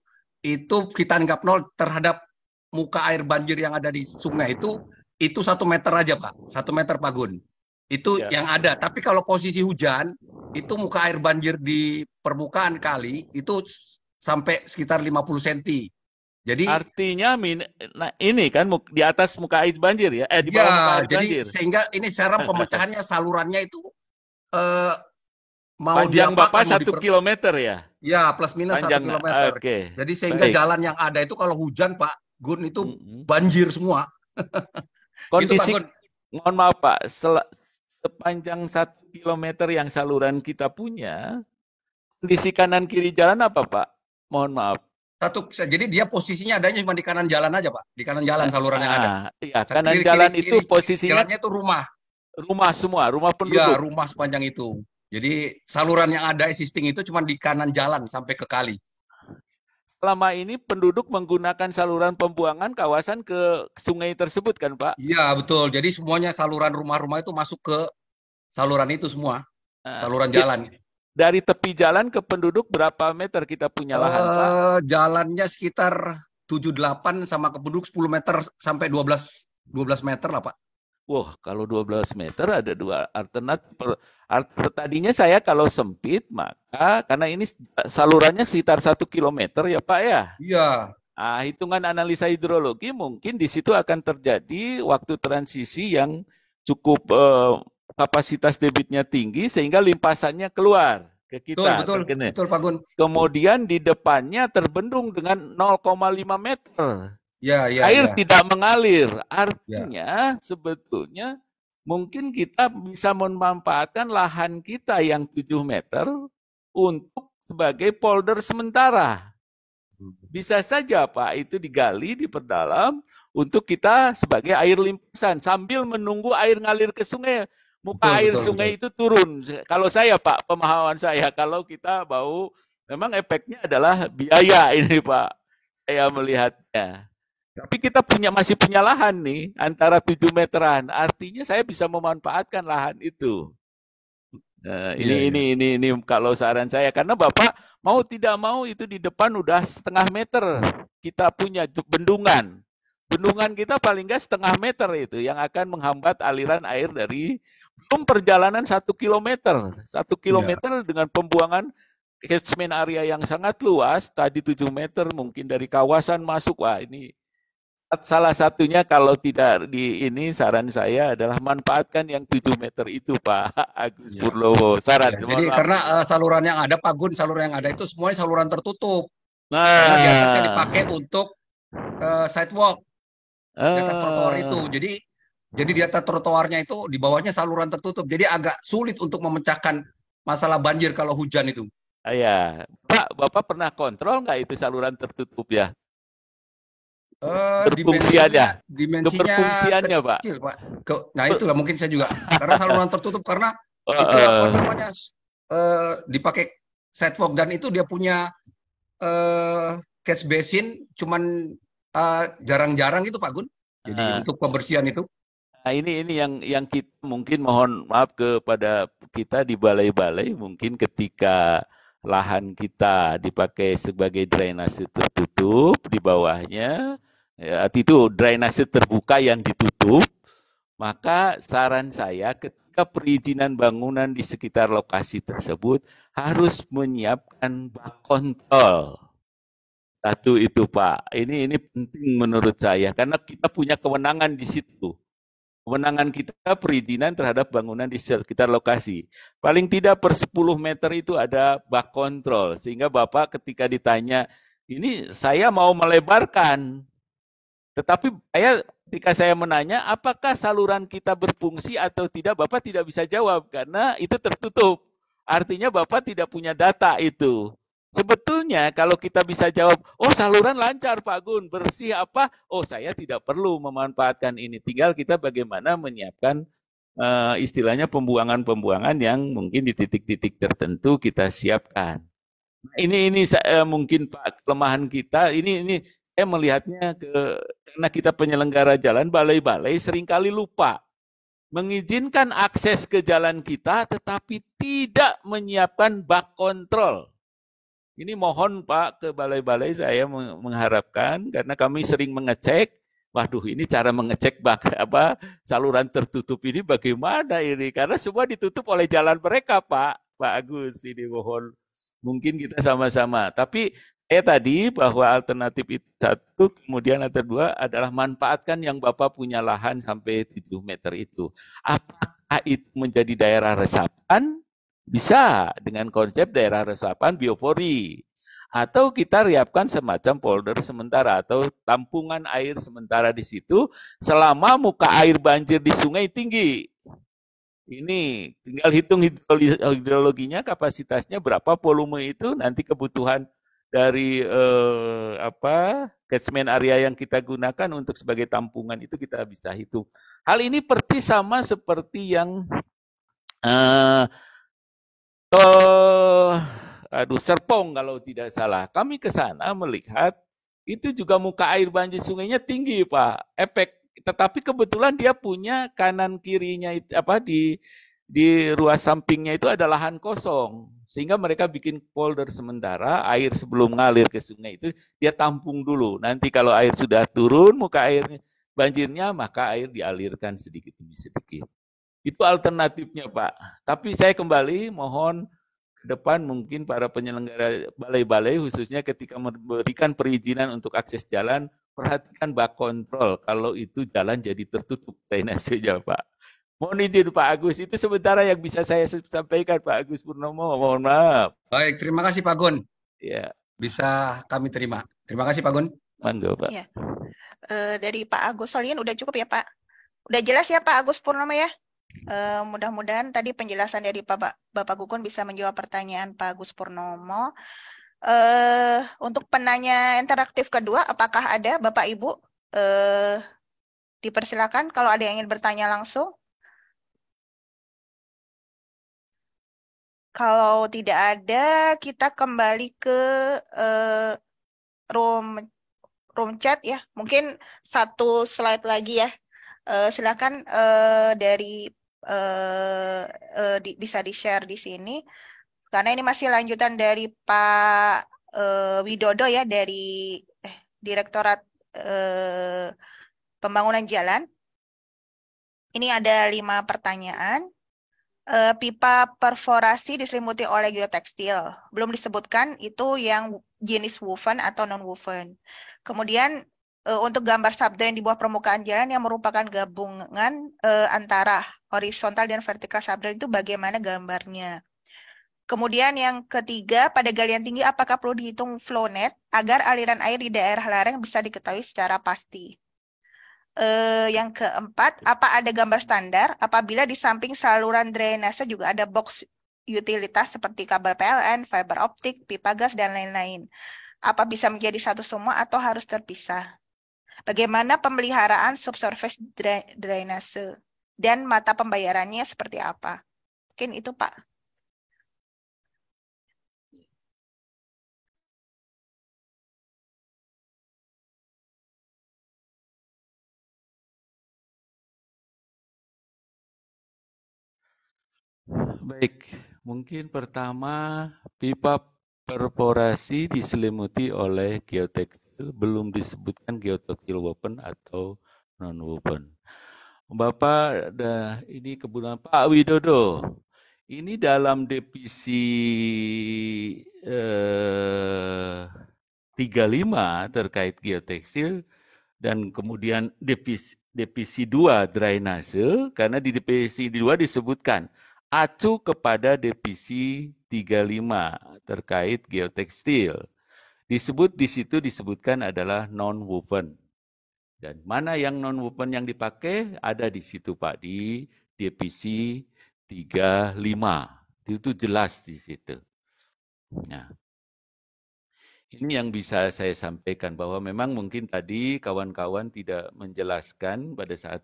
kita anggap nol terhadap muka air banjir yang ada di sungai itu 1 meter aja Pak. 1 meter Pak Gun. Itu ya. Yang ada. Tapi kalau posisi hujan itu muka air banjir di permukaan kali itu sampai sekitar 50 cm. Jadi artinya ini kan di atas muka air banjir ya, di bawah muka air banjir. Sehingga ini cara pemecahannya salurannya itu mau panjang Bapak 1 kilometer ya? Ya, plus minus panjang, 1 kilometer. Okay. Jadi sehingga jalan yang ada itu kalau hujan Pak Gun itu banjir semua. Kondisi, gitu, Pak Gun. Mohon maaf Pak, sepanjang 1 kilometer yang saluran kita punya, kondisi kanan kiri jalan apa Pak? Mohon maaf. Jadi dia posisinya adanya cuma di kanan jalan aja Pak, di kanan jalan saluran yang ada. Iya, kanan jalan itu posisinya. Jalannya itu rumah. Rumah semua, rumah penduduk. Iya, rumah sepanjang itu. Jadi saluran yang ada existing itu cuma di kanan jalan sampai ke kali. Selama ini penduduk menggunakan saluran pembuangan kawasan ke sungai tersebut kan Pak? Iya betul, jadi semuanya saluran rumah-rumah itu masuk ke saluran itu semua, saluran jalan. Dari tepi jalan ke penduduk berapa meter kita punya lahan Pak? Jalannya sekitar 7-8 sama ke penduduk 10 meter sampai 12 meter lah Pak. Wah, kalau 12 meter ada dua alternatif. Tadinya saya kalau sempit, maka karena ini salurannya sekitar 1 kilometer ya Pak ya? Iya. Hitungan analisa hidrologi mungkin di situ akan terjadi waktu transisi yang cukup kapasitas debitnya tinggi sehingga limpasannya keluar ke kita. Betul Pak Gun. Kemudian di depannya terbendung dengan 0,5 meter. Air tidak mengalir. Artinya sebetulnya mungkin kita bisa memanfaatkan lahan kita yang 7 meter untuk sebagai polder sementara. Bisa saja Pak itu digali, diperdalam untuk kita sebagai air limpasan sambil menunggu air ngalir ke sungai. Muka air sungai itu turun. Kalau saya Pak, pemahaman saya kalau kita mau memang efeknya adalah biaya ini Pak. Saya melihatnya. Tapi kita masih punya lahan nih antara 7 meteran. Artinya saya bisa memanfaatkan lahan itu. Nah, ini kalau saran saya karena Bapak mau tidak mau itu di depan udah 0,5 meter kita punya bendungan. Bendungan kita paling nggak 0,5 meter itu yang akan menghambat aliran air dari belum perjalanan 1 kilometer. 1 kilometer dengan pembuangan catchment area yang sangat luas, tadi 7 meter mungkin dari kawasan masuk. Wah, ini salah satunya kalau tidak ini saran saya adalah manfaatkan yang 7 meter itu Pak Agus Purnomo. Saran. Jadi karena saluran yang ada Pak Gun, saluran yang ada itu semuanya saluran tertutup. Nah, karena biasanya dipakai untuk sidewalk di atas trotoar itu. Eh, Jadi di atas trotoarnya itu di bawahnya saluran tertutup. Jadi agak sulit untuk memecahkan masalah banjir kalau hujan itu. ya, Bapak pernah kontrol nggak itu saluran tertutup ya? Dimensinya Berfungsiannya, dimensinya keberfungsiannya, Pak. kecil, Pak. Nah, itulah mungkin saya juga karena saluran tertutup karena itu apa Eh, namanya dipakai sidewalk dan itu dia punya catch basin cuman jarang-jarang itu Pak Gun. Jadi eh. untuk pembersihan itu. Nah, ini yang kita mungkin mohon maaf kepada kita di balai-balai, mungkin ketika lahan kita dipakai sebagai drainase tertutup di bawahnya, ya, itu drainase terbuka yang ditutup, maka saran saya ketika perizinan bangunan di sekitar lokasi tersebut harus menyiapkan bak kontrol. Satu itu Pak, ini penting menurut saya karena kita punya kewenangan di situ. Kewenangan kita perizinan terhadap bangunan di sekitar lokasi. Paling tidak per 10 meter itu ada bak kontrol. Sehingga Bapak ketika ditanya, ini saya mau melebarkan. Tetapi ketika saya menanya, apakah saluran kita berfungsi atau tidak, Bapak tidak bisa jawab. Karena itu tertutup. Artinya Bapak tidak punya data itu. Sebetulnya kalau kita bisa jawab, oh saluran lancar Pak Gun, bersih apa? Oh saya tidak perlu memanfaatkan ini. Tinggal kita bagaimana menyiapkan istilahnya pembuangan-pembuangan yang mungkin di titik-titik tertentu kita siapkan. Ini mungkin Pak kelemahan kita. Ini saya melihatnya karena kita penyelenggara jalan, balai-balai seringkali lupa mengizinkan akses ke jalan kita, tetapi tidak menyiapkan bak kontrol. Ini mohon Pak ke balai-balai saya mengharapkan karena kami sering mengecek, waduh ini cara mengecek saluran tertutup ini bagaimana ini? Karena semua ditutup oleh jalan mereka Pak Agus ini mohon mungkin kita sama-sama. Tapi saya tadi bahwa alternatif itu satu, kemudian yang kedua adalah manfaatkan yang Bapak punya lahan sampai 7 meter itu. Apakah itu menjadi daerah resapan? Bisa dengan konsep daerah resapan biopori. Atau kita riapkan semacam polder sementara atau tampungan air sementara di situ selama muka air banjir di sungai tinggi. Ini tinggal hitung hidrologinya, kapasitasnya berapa volume itu, nanti kebutuhan dari catchment area yang kita gunakan untuk sebagai tampungan itu kita bisa hitung. Hal ini persis sama seperti yang Serpong kalau tidak salah. Kami ke sana melihat itu juga muka air banjir sungainya tinggi, Pak. Tetapi kebetulan dia punya kanan kirinya di ruas sampingnya itu ada lahan kosong. Sehingga mereka bikin polder sementara, air sebelum ngalir ke sungai itu dia tampung dulu. Nanti kalau air sudah turun, muka air banjirnya, maka air dialirkan sedikit demi sedikit. Itu alternatifnya, Pak. Tapi saya kembali mohon ke depan mungkin para penyelenggara balai-balai khususnya ketika memberikan perizinan untuk akses jalan, perhatikan bak kontrol kalau itu jalan jadi tertutup drainasenya, Pak. Mohon izin Pak Agus, itu sementara yang bisa saya sampaikan Pak Agus Purnomo. Mohon maaf. Baik, terima kasih Pak Gun. Ya, Bisa kami terima. Terima kasih Pak Gun. monggo Pak. Ya. Dari Pak Agus Solian udah cukup ya Pak? Udah jelas ya Pak Agus Purnomo ya? Mudah-mudahan tadi penjelasan dari Bapak Gugun bisa menjawab pertanyaan Pak Agus Purnomo. Untuk penanya interaktif kedua, apakah ada Bapak Ibu? Dipersilakan kalau ada yang ingin bertanya langsung. Kalau tidak ada, kita kembali ke room chat ya. Mungkin satu slide lagi ya. Silakan dari bisa di-share di sini. Karena ini masih lanjutan dari Pak Widodo ya dari Direktorat Pembangunan Jalan. Ini ada 5 pertanyaan. Pipa perforasi diselimuti oleh geotekstil. Belum disebutkan itu yang jenis woven atau non-woven. Kemudian untuk gambar subdrain di bawah permukaan jalan yang merupakan gabungan antara horizontal dan vertikal subdrain itu bagaimana gambarnya? Kemudian yang ketiga, pada galian tinggi apakah perlu dihitung flow net agar aliran air di daerah lereng bisa diketahui secara pasti? Yang keempat, apa ada gambar standar apabila di samping saluran drainase juga ada box utilitas seperti kabel PLN, fiber optik, pipa gas, dan lain-lain? Apa bisa menjadi satu semua atau harus terpisah? Bagaimana pemeliharaan subsurface drainase? Dan mata pembayarannya seperti apa? Mungkin itu, Pak. Baik, mungkin pertama pipa perforasi diselimuti oleh geotekstil, belum disebutkan geotekstil woven atau non woven. Bapak, ini kebetulan Pak Widodo, ini dalam divisi 35 terkait geotekstil dan kemudian divisi 2 drainase, karena di divisi 2 disebutkan acu kepada divisi 35 terkait geotekstil. Disebut di situ disebutkan adalah non-woven. Dan mana yang non-woven yang dipakai ada di situ Pak, di divisi 35. Itu jelas di situ. Nah, ini yang bisa saya sampaikan bahwa memang mungkin tadi kawan-kawan tidak menjelaskan pada saat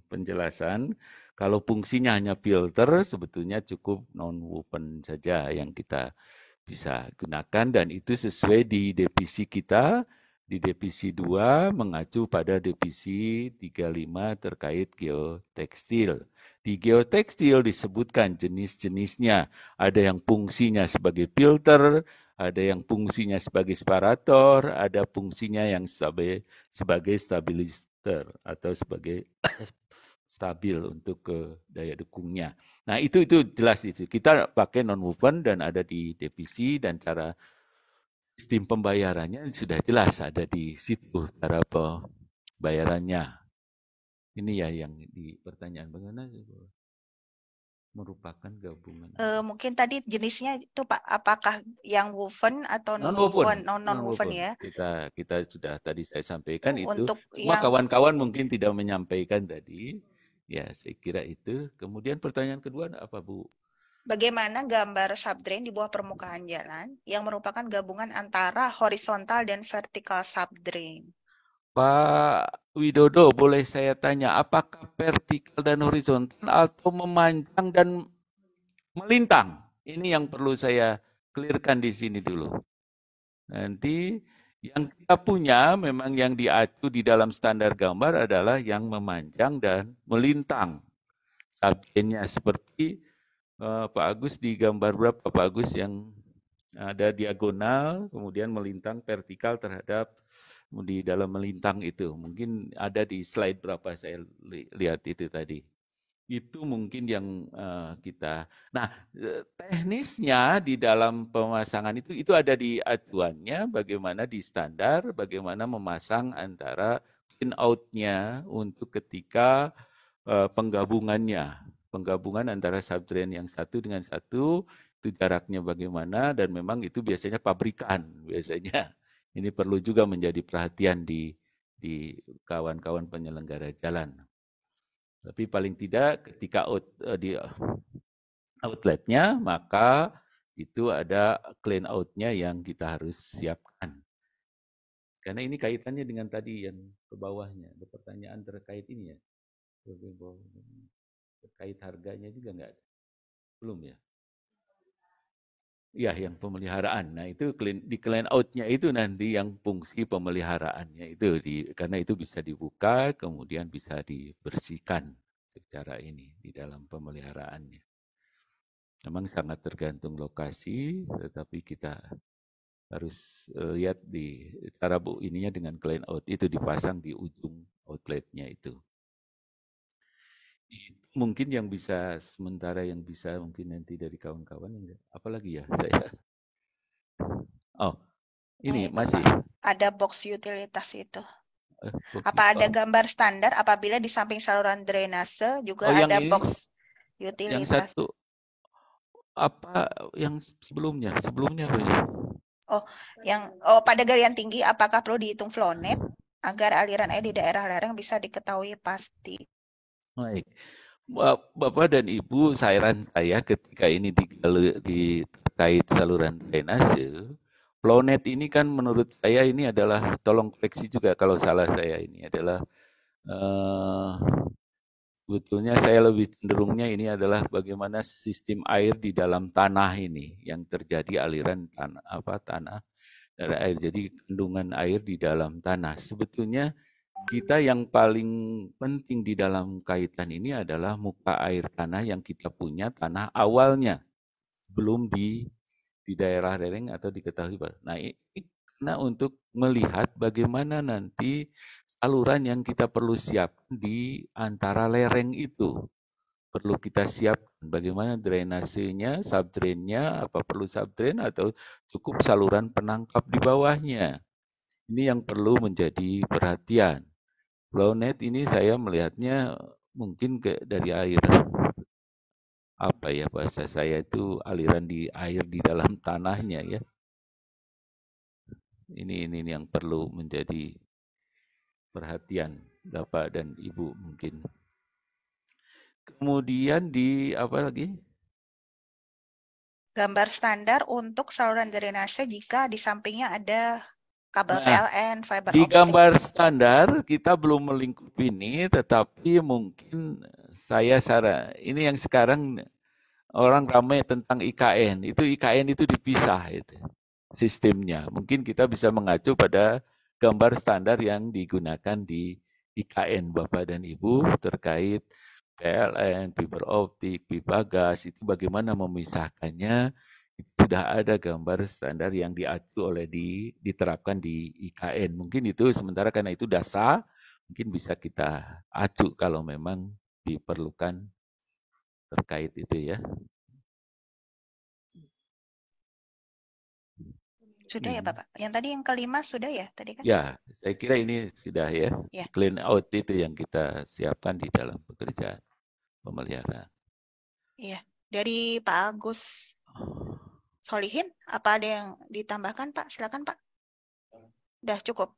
penjelasan kalau fungsinya hanya filter sebetulnya cukup non-woven saja yang kita bisa gunakan dan itu sesuai di divisi kita di divisi 2 mengacu pada divisi 35 terkait geotekstil. Di geotekstil disebutkan jenis-jenisnya, ada yang fungsinya sebagai filter, ada yang fungsinya sebagai separator, ada fungsinya yang sebagai stabilizer atau sebagai stabil untuk daya dukungnya. Nah, itu jelas itu. Kita pakai non-woven dan ada di divisi dan cara sistem pembayarannya sudah jelas ada di situ cara pembayarannya. Ini ya yang di pertanyaan bagaimana merupakan gabungan. Mungkin tadi jenisnya itu Pak, apakah yang woven atau non-woven? non-woven ya? Kita sudah tadi saya sampaikan itu. Untuk Cuma yang kawan-kawan mungkin tidak menyampaikan tadi. Ya, saya kira itu. Kemudian pertanyaan kedua apa, Bu? bagaimana gambar subdrain di bawah permukaan jalan yang merupakan gabungan antara horizontal dan vertikal subdrain? Pak Widodo, boleh saya tanya, apakah vertikal dan horizontal atau memanjang dan melintang? Ini yang perlu saya clearkan di sini dulu. Nanti yang kita punya memang yang diacu di dalam standar gambar adalah yang memanjang dan melintang. Subdrainnya seperti Pak Agus di gambar berapa Pak Agus yang ada diagonal, kemudian melintang vertikal terhadap di dalam melintang itu. Mungkin ada di slide berapa saya lihat itu tadi. Itu mungkin yang kita. Nah, teknisnya di dalam pemasangan itu ada di acuannya, bagaimana di standar, bagaimana memasang antara in out-nya untuk ketika penggabungannya. Penggabungan antara subdrain yang satu dengan satu, itu jaraknya bagaimana, dan memang itu biasanya pabrikan, biasanya. Ini perlu juga menjadi perhatian di kawan-kawan penyelenggara jalan. Tapi paling tidak ketika di outletnya, maka itu ada clean out-nya yang kita harus siapkan. Karena ini kaitannya dengan tadi yang ke bawahnya. Ada pertanyaan terkait ini ya. Terkait harganya juga enggak? Belum ya? Ya, yang pemeliharaan. Nah, itu di clean out-nya itu nanti yang fungsi pemeliharaannya itu karena itu bisa dibuka kemudian bisa dibersihkan secara ini di dalam pemeliharaannya. Memang sangat tergantung lokasi, tetapi kita harus lihat di cara ininya dengan clean out itu dipasang di ujung outletnya itu. Mungkin yang bisa sementara yang bisa mungkin nanti dari kawan-kawan apalagi ya saya. Oh, ini masih ada box utilitas itu. Apa ada gambar standar apabila di samping saluran drainase juga ada box utilitas? Yang satu Apa yang sebelumnya? Sebelumnya apa ya? Pada galian tinggi apakah perlu dihitung flow net agar aliran air di daerah lereng bisa diketahui pasti? Baik. Bapak dan Ibu, saran saya ketika ini terkait saluran drainase, Flownet ini kan menurut saya ini adalah, tolong koreksi juga kalau salah saya, ini adalah sebetulnya saya lebih cenderungnya ini adalah bagaimana sistem air di dalam tanah ini yang terjadi aliran tanah dari air. Jadi kandungan air di dalam tanah. Sebetulnya kita yang paling penting di dalam kaitan ini adalah muka air tanah yang kita punya, tanah awalnya sebelum di daerah lereng atau diketahui. Nah, ini karena untuk melihat bagaimana nanti saluran yang kita perlu siapkan di antara lereng itu. Perlu kita siapkan bagaimana drainasenya, subdrainnya, apa perlu subdrain atau cukup saluran penangkap di bawahnya. Ini yang perlu menjadi perhatian. Flownet ini saya melihatnya mungkin dari air, apa ya bahasa saya itu, aliran di air di dalam tanahnya ya. Ini yang perlu menjadi perhatian Bapak dan Ibu mungkin. Kemudian di apa lagi? Gambar standar untuk saluran drainase jika di sampingnya ada kabel Nah, PLN, fiber di optik. gambar standar kita belum melingkupi ini, tetapi mungkin saya saran, ini yang sekarang orang ramai tentang IKN, itu IKN itu dipisah itu sistemnya. Mungkin kita bisa mengacu pada gambar standar yang digunakan di IKN Bapak dan Ibu terkait PLN, fiber optik, pipa gas, itu bagaimana memisahkannya. Itu sudah ada gambar standar yang diacu oleh diterapkan di IKN. Mungkin itu sementara karena itu dasar, mungkin bisa kita acu kalau memang diperlukan terkait itu ya. Sudah ya Bapak. Yang tadi yang kelima sudah ya tadi kan? Ya, saya kira ini sudah ya. Ya. Clean out itu yang kita siapkan di dalam pekerjaan pemeliharaan. Iya. Dari Pak Agus Solihin, apa ada yang ditambahkan Pak? Silakan Pak. Udah cukup.